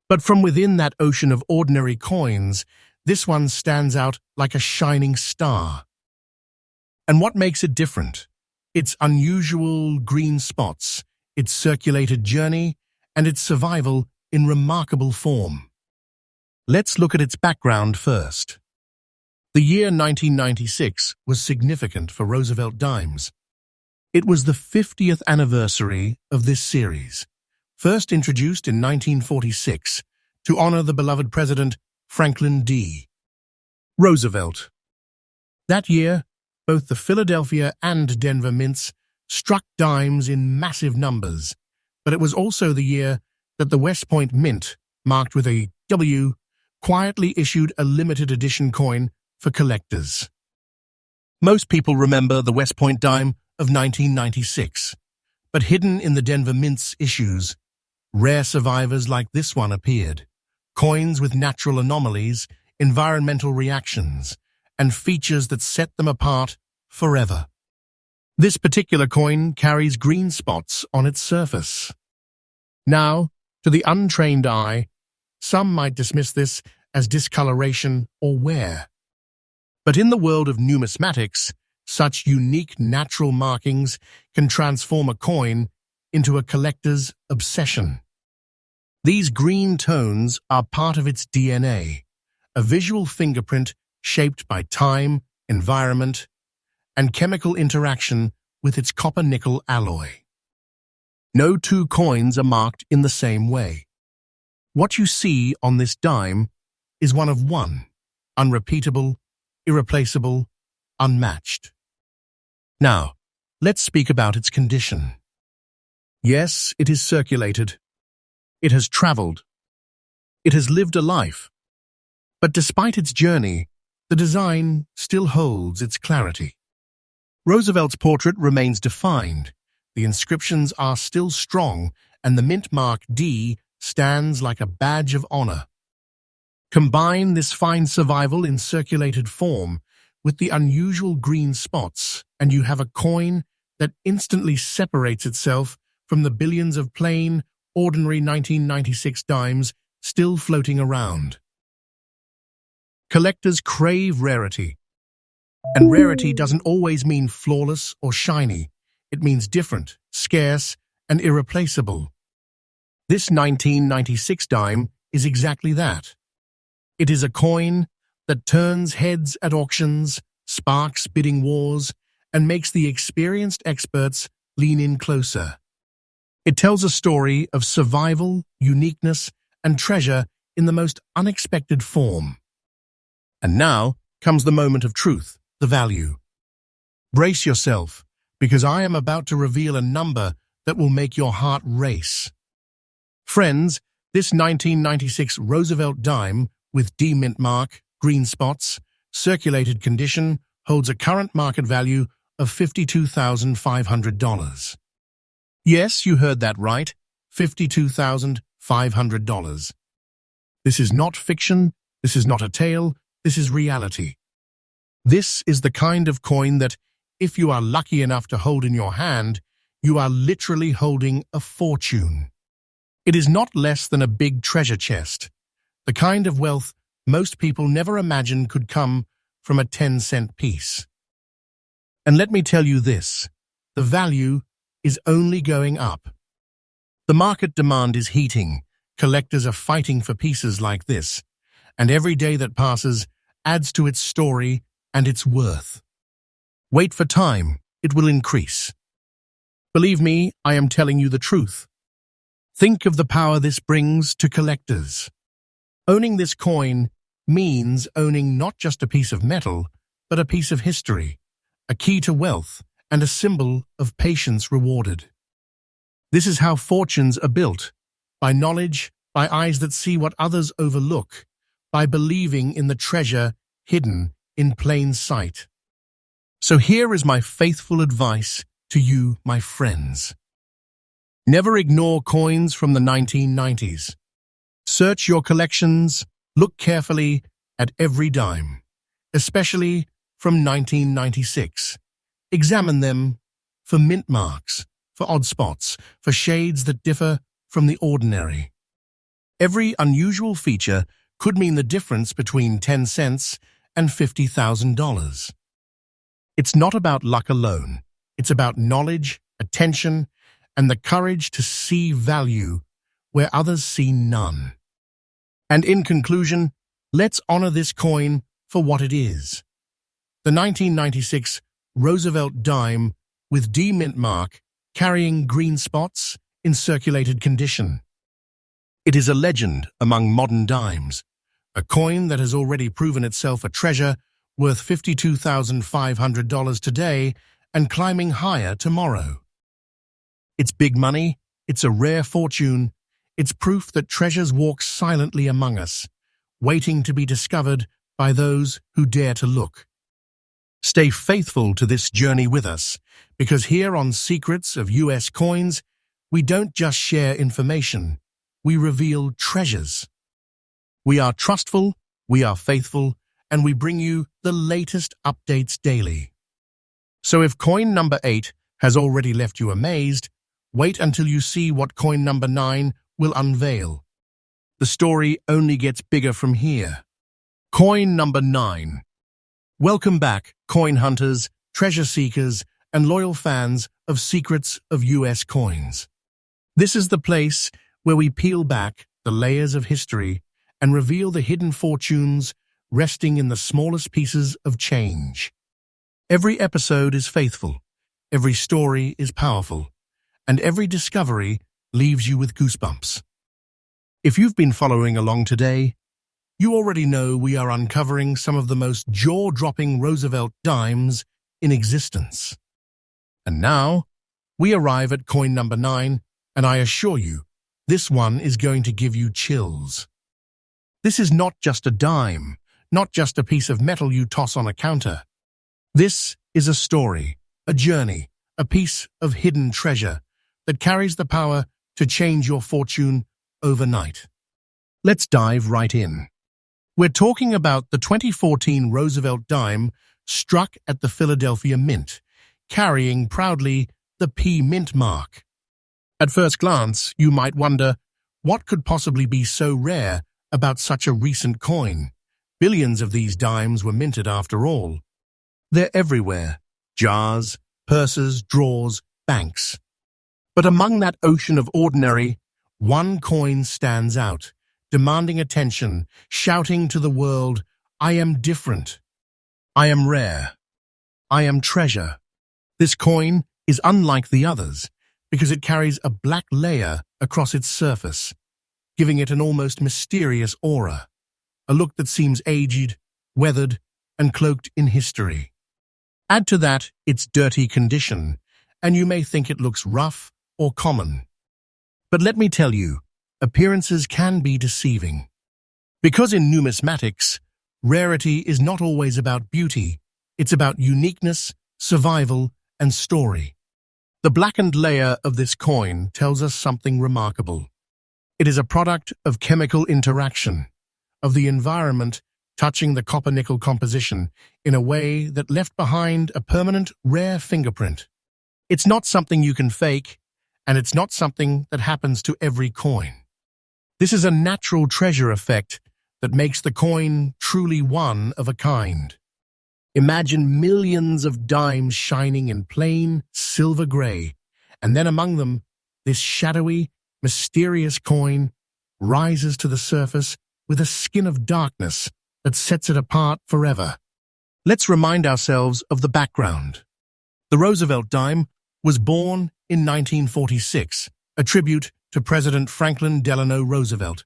But from within that ocean of ordinary coins, this one stands out like a shining star. And what makes it different? Its unusual green spots, its circulated journey, and its survival in remarkable form. Let's look at its background first. The year 1996 was significant for Roosevelt dimes. It was the 50th anniversary of this series, first introduced in 1946 to honor the beloved President Franklin D. Roosevelt. That year, both the Philadelphia and Denver mints struck dimes in massive numbers, but it was also the year that the West Point Mint, marked with a W, quietly issued a limited edition coin for collectors. Most people remember the West Point dime of 1996, but hidden in the Denver Mint's issues, rare survivors like this one appeared, coins with natural anomalies, environmental reactions, and features that set them apart forever. This particular coin carries green spots on its surface. Now, to the untrained eye, some might dismiss this as discoloration or wear. But in the world of numismatics, such unique natural markings can transform a coin into a collector's obsession. These green tones are part of its DNA, a visual fingerprint shaped by time, environment, and chemical interaction with its copper-nickel alloy. No two coins are marked in the same way. What you see on this dime is one of one, unrepeatable, irreplaceable, unmatched. Now, let's speak about its condition. Yes, it is circulated. It has traveled. It has lived a life. But despite its journey, the design still holds its clarity. Roosevelt's portrait remains defined, the inscriptions are still strong, and the mint mark D stands like a badge of honor. Combine this fine survival in circulated form with the unusual green spots, and you have a coin that instantly separates itself from the billions of plain, ordinary 1996 dimes still floating around. Collectors crave rarity. And rarity doesn't always mean flawless or shiny. It means different, scarce, and irreplaceable. This 1996 dime is exactly that. It is a coin that turns heads at auctions, sparks bidding wars, and makes the experienced experts lean in closer. It tells a story of survival, uniqueness, and treasure in the most unexpected form. And now comes the moment of truth, the value. Brace yourself, because I am about to reveal a number that will make your heart race. Friends, this 1996 Roosevelt dime with D mint mark, green spots, circulated condition holds a current market value of $52,500. Yes, you heard that right, $52,500. This is not fiction, this is not a tale, this is reality. This is the kind of coin that, if you are lucky enough to hold in your hand, you are literally holding a fortune. It is not less than a big treasure chest, the kind of wealth most people never imagined could come from a 10-cent piece. And let me tell you this, the value is only going up. The market demand is heating, collectors are fighting for pieces like this, and every day that passes adds to its story and its worth. Wait for time, it will increase. Believe me, I am telling you the truth. Think of the power this brings to collectors. Owning this coin means owning not just a piece of metal, but a piece of history, a key to wealth, and a symbol of patience rewarded. This is how fortunes are built, by knowledge, by eyes that see what others overlook, by believing in the treasure hidden in plain sight. So here is my faithful advice to you, my friends. Never ignore coins from the 1990s. Search your collections, look carefully at every dime, especially from 1996. Examine them for mint marks, for odd spots, for shades that differ from the ordinary. Every unusual feature could mean the difference between 10 cents and $50,000. It's not about luck alone. It's about knowledge, attention, and the courage to see value where others see none. And in conclusion, let's honor this coin for what it is. The 1996 Roosevelt dime with D mint mark carrying green spots in circulated condition. It is a legend among modern dimes, a coin that has already proven itself a treasure worth $52,500 today and climbing higher tomorrow. It's big money, it's a rare fortune, it's proof that treasures walk silently among us, waiting to be discovered by those who dare to look. Stay faithful to this journey with us, because here on Secrets of US Coins, we don't just share information, we reveal treasures. We are trustful, we are faithful, and we bring you the latest updates daily. So if coin number 8 has already left you amazed, wait until you see what coin number 9 will unveil. The story only gets bigger from here. Coin number 9. Welcome back, coin hunters, treasure seekers, and loyal fans of Secrets of US Coins. This is the place where we peel back the layers of history and reveal the hidden fortunes resting in the smallest pieces of change. Every episode is faithful, every story is powerful, and every discovery leaves you with goosebumps. If you've been following along today, you already know we are uncovering some of the most jaw-dropping Roosevelt dimes in existence. And now, we arrive at coin number 9, and I assure you, this one is going to give you chills. This is not just a dime, not just a piece of metal you toss on a counter. This is a story, a journey, a piece of hidden treasure that carries the power to change your fortune overnight. Let's dive right in. We're talking about the 2014 Roosevelt dime struck at the Philadelphia Mint, carrying proudly the P Mint mark. At first glance, you might wonder, what could possibly be so rare about such a recent coin? Billions of these dimes were minted after all. They're everywhere. Jars, purses, drawers, banks. But among that ocean of ordinary, one coin stands out, demanding attention, shouting to the world, "I am different. I am rare. I am treasure." This coin is unlike the others because it carries a black layer across its surface, giving it an almost mysterious aura, a look that seems aged, weathered, and cloaked in history. Add to that its dirty condition, and you may think it looks rough or common. But let me tell you, appearances can be deceiving. Because in numismatics, rarity is not always about beauty, it's about uniqueness, survival, and story. The blackened layer of this coin tells us something remarkable. It is a product of chemical interaction, of the environment touching the copper-nickel composition in a way that left behind a permanent, rare fingerprint. It's not something you can fake, and it's not something that happens to every coin. This is a natural treasure effect that makes the coin truly one of a kind. Imagine millions of dimes shining in plain silver gray, and then among them, this shadowy, mysterious coin rises to the surface with a skin of darkness that sets it apart forever. Let's remind ourselves of the background. The Roosevelt dime was born in 1946, a tribute to President Franklin Delano Roosevelt,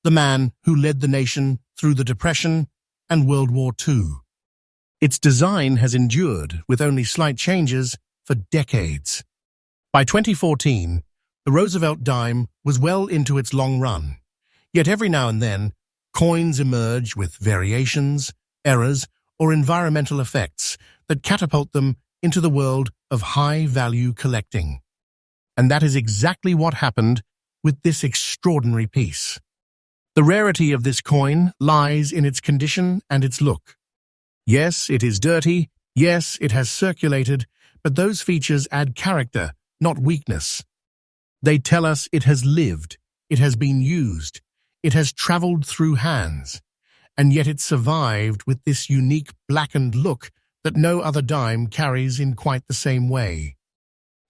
the man who led the nation through the Depression and World War II. Its design has endured, with only slight changes, for decades. By 2014, the Roosevelt dime was well into its long run, yet every now and then, coins emerge with variations, errors, or environmental effects that catapult them into the world of high-value collecting. And that is exactly what happened with this extraordinary piece. The rarity of this coin lies in its condition and its look. Yes, it is dirty, yes, it has circulated, but those features add character, not weakness. They tell us it has lived, it has been used, it has traveled through hands, and yet it survived with this unique blackened look that no other dime carries in quite the same way.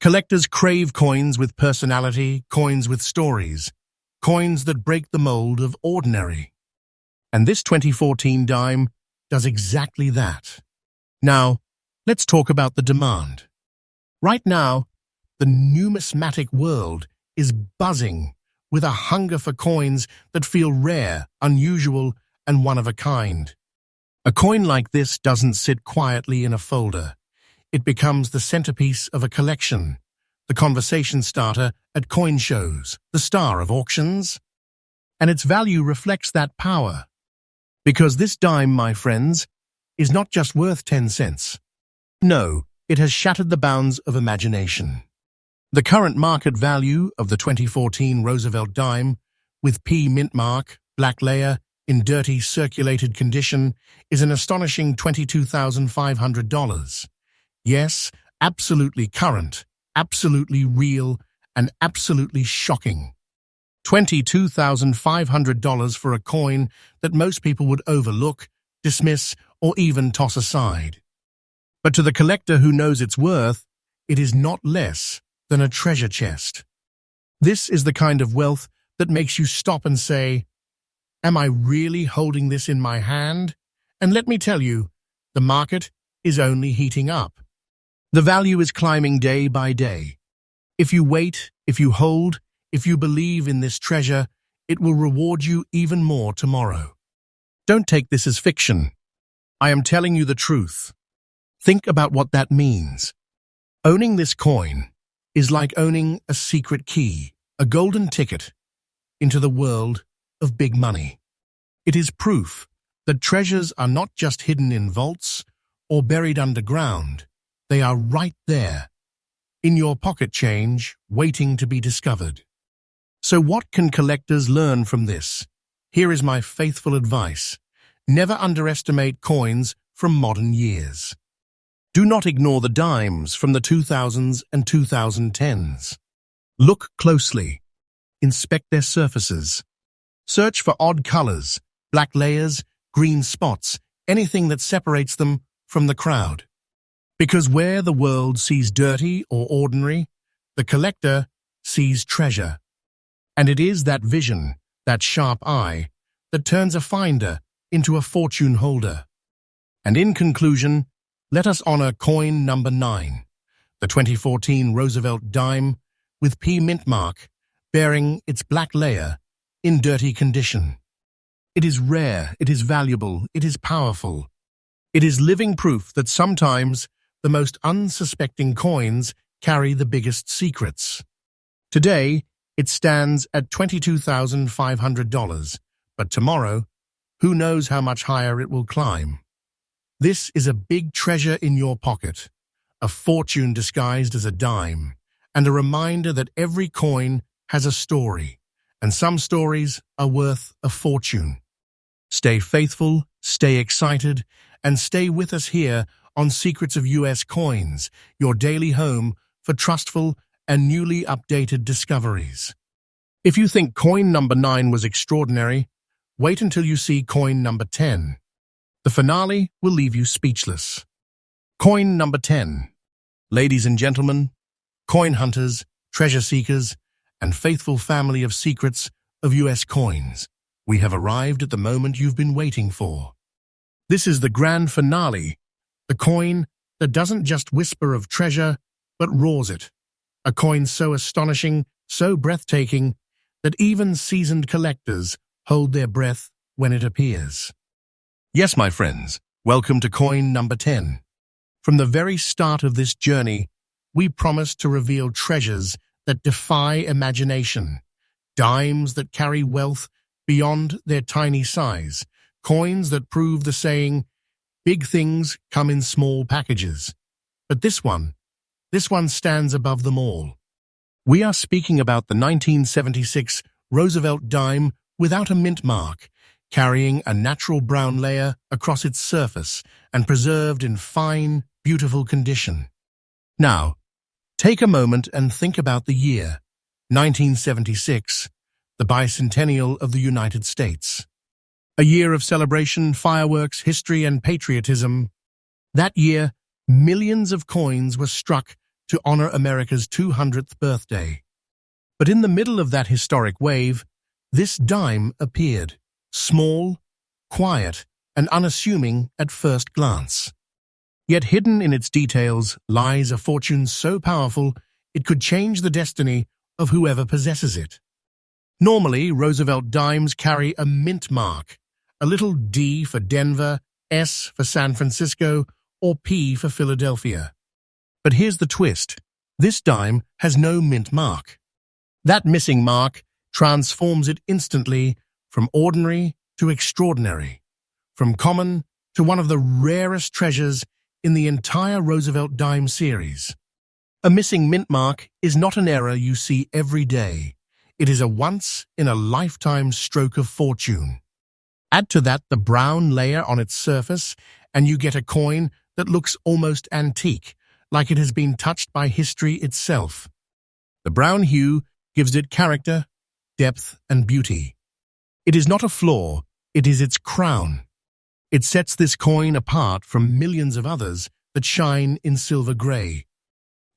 Collectors crave coins with personality, coins with stories, coins that break the mold of ordinary. And this 2014 dime does exactly that. Now, let's talk about the demand. Right now, the numismatic world is buzzing with a hunger for coins that feel rare, unusual, and one of a kind. A coin like this doesn't sit quietly in a folder. It becomes the centerpiece of a collection, the conversation starter at coin shows, the star of auctions. And its value reflects that power. Because this dime, my friends, is not just worth 10 cents. No, it has shattered the bounds of imagination. The current market value of the 2014 Roosevelt dime, with P mint mark, black layer, in dirty circulated condition, is an astonishing $22,500. Yes, absolutely current, absolutely real, and absolutely shocking. $22,500 for a coin that most people would overlook, dismiss, or even toss aside. But to the collector who knows its worth, it is not less than a treasure chest. This is the kind of wealth that makes you stop and say, "Am I really holding this in my hand?" And let me tell you, the market is only heating up. The value is climbing day by day. If you wait, if you hold, if you believe in this treasure, it will reward you even more tomorrow. Don't take this as fiction. I am telling you the truth. Think about what that means. Owning this coin is like owning a secret key, a golden ticket into the world of big money. It is proof that treasures are not just hidden in vaults or buried underground. They are right there, in your pocket change, waiting to be discovered. So what can collectors learn from this? Here is my faithful advice. Never underestimate coins from modern years. Do not ignore the dimes from the 2000s and 2010s. Look closely. Inspect their surfaces. Search for odd colors, black layers, green spots, anything that separates them from the crowd. Because where the world sees dirty or ordinary, the collector sees treasure. And it is that vision, that sharp eye, that turns a finder into a fortune holder. And in conclusion, let us honor coin number 9, the 2014 Roosevelt dime with P mint mark, bearing its black layer in dirty condition. It is rare, it is valuable, it is powerful. It is living proof that sometimes the most unsuspecting coins carry the biggest secrets. Today, it stands at $22,500, but tomorrow, who knows how much higher it will climb. This is a big treasure in your pocket, a fortune disguised as a dime, and a reminder that every coin has a story, and some stories are worth a fortune. Stay faithful, stay excited, and stay with us here on Secrets of US Coins, your daily home for trustful and newly updated discoveries. If you think coin number 9 was extraordinary, wait until you see coin number 10. The finale will leave you speechless. Coin number 10. Ladies and gentlemen, coin hunters, treasure seekers, and faithful family of secrets of US coins, we have arrived at the moment you've been waiting for. This is the grand finale, the coin that doesn't just whisper of treasure, but roars it. A coin so astonishing, so breathtaking, that even seasoned collectors hold their breath when it appears. Yes, my friends, welcome to coin number 10. From the very start of this journey, we promised to reveal treasures that defy imagination, dimes that carry wealth beyond their tiny size, coins that prove the saying, big things come in small packages. But this one stands above them all. We are speaking about the 1976 Roosevelt dime without a mint mark, carrying a natural brown layer across its surface and preserved in fine, beautiful condition. Now, take a moment and think about the year, 1976, the bicentennial of the United States. A year of celebration, fireworks, history, and patriotism. That year, millions of coins were struck to honor America's 200th birthday. But in the middle of that historic wave, this dime appeared, small, quiet, and unassuming at first glance. Yet hidden in its details lies a fortune so powerful it could change the destiny of whoever possesses it. Normally, Roosevelt dimes carry a mint mark, a little D for Denver, S for San Francisco, or P for Philadelphia. But here's the twist. This dime has no mint mark. That missing mark transforms it instantly from ordinary to extraordinary, from common to one of the rarest treasures in the entire Roosevelt dime series. A missing mint mark is not an error you see every day. It is a once-in-a-lifetime stroke of fortune. Add to that the brown layer on its surface, and you get a coin that looks almost antique, like it has been touched by history itself. The brown hue gives it character, depth, and beauty. It is not a flaw, it is its crown. It sets this coin apart from millions of others that shine in silver gray.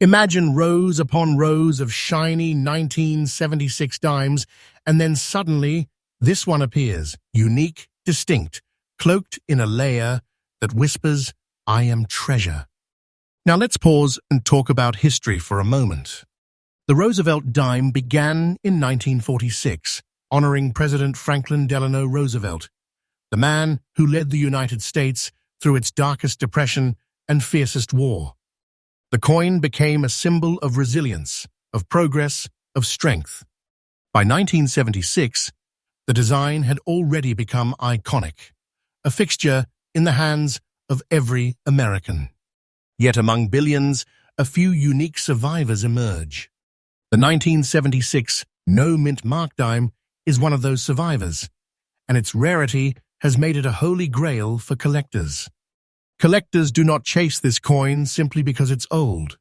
Imagine rows upon rows of shiny 1976 dimes, and then suddenly this one appears, unique, distinct, cloaked in a layer that whispers, "I am treasure." Now let's pause and talk about history for a moment. The Roosevelt dime began in 1946, honoring President Franklin Delano Roosevelt, the man who led the United States through its darkest depression and fiercest war. The coin became a symbol of resilience, of progress, of strength. By 1976, the design had already become iconic, a fixture in the hands of every American. Yet among billions, a few unique survivors emerge. The 1976 no mint mark dime is one of those survivors, and its rarity has made it a holy grail for collectors. Collectors do not chase this coin simply because it's old.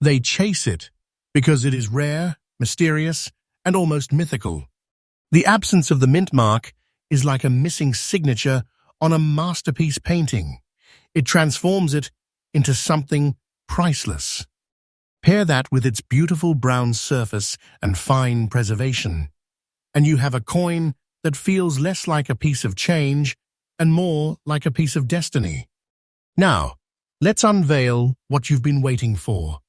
They chase it because it is rare, mysterious, and almost mythical. The absence of the mint mark is like a missing signature on a masterpiece painting. It transforms it into something priceless. Pair that with its beautiful brown surface and fine preservation, and you have a coin that feels less like a piece of change and more like a piece of destiny. Now, let's unveil what you've been waiting for.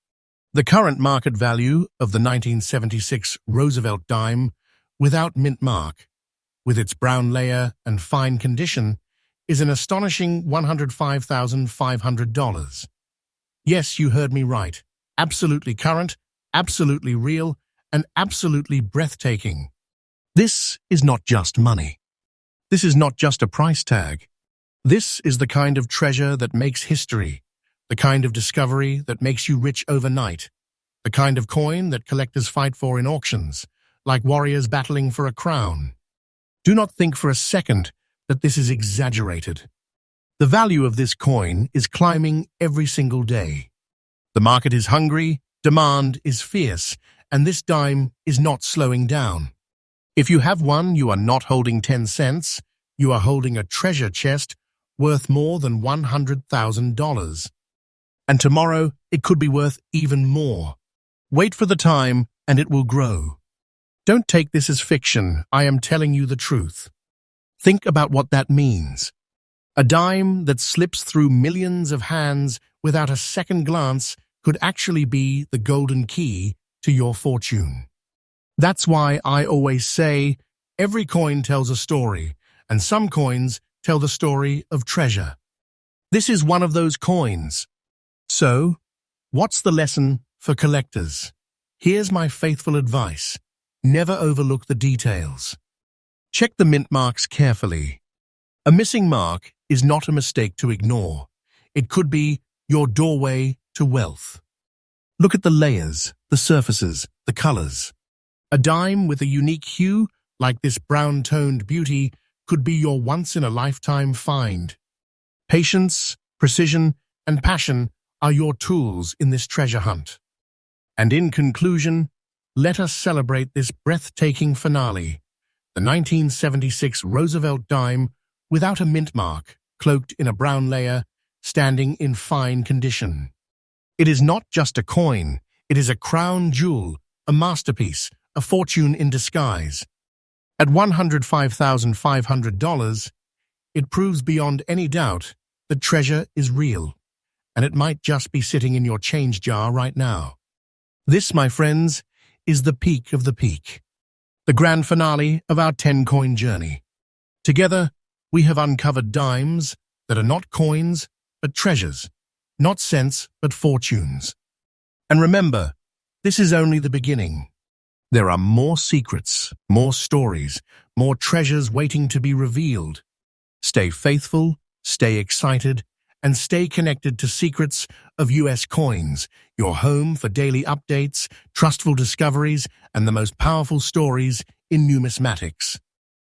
The current market value of the 1976 Roosevelt dime without mint mark, with its brown layer and fine condition, is an astonishing $105,500. Yes, you heard me right. Absolutely current, absolutely real, and absolutely breathtaking. This is not just money. This is not just a price tag. This is the kind of treasure that makes history, the kind of discovery that makes you rich overnight, the kind of coin that collectors fight for in auctions, like warriors battling for a crown. Do not think for a second that this is exaggerated. The value of this coin is climbing every single day. The market is hungry, demand is fierce, and this dime is not slowing down. If you have one, you are not holding 10 cents, you are holding a treasure chest worth more than $100,000. And tomorrow, it could be worth even more. Wait for the time, and it will grow. Don't take this as fiction. I am telling you the truth. Think about what that means. A dime that slips through millions of hands without a second glance could actually be the golden key to your fortune. That's why I always say, every coin tells a story, and some coins tell the story of treasure. This is one of those coins. So, what's the lesson for collectors? Here's my faithful advice. Never overlook the details. Check the mint marks carefully. A missing mark is not a mistake to ignore. It could be your doorway to wealth. Look at the layers, the surfaces, the colors. A dime with a unique hue, like this brown-toned beauty, could be your once-in-a-lifetime find. Patience, precision, and passion are your tools in this treasure hunt. And in conclusion, let us celebrate this breathtaking finale, the 1976 Roosevelt dime without a mint mark, cloaked in a brown layer, standing in fine condition. It is not just a coin, it is a crown jewel, a masterpiece, a fortune in disguise. At $105,500, it proves beyond any doubt that treasure is real, and it might just be sitting in your change jar right now. This, my friends, is the peak of the peak, the grand finale of our 10-coin journey. Together, we have uncovered dimes that are not coins, but treasures, not cents, but fortunes. And remember, this is only the beginning. There are more secrets, more stories, more treasures waiting to be revealed. Stay faithful, stay excited, and stay connected to Secrets of US Coins, your home for daily updates, trustful discoveries, and the most powerful stories in numismatics.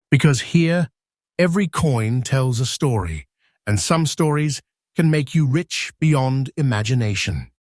Because here, every coin tells a story, and some stories can make you rich beyond imagination.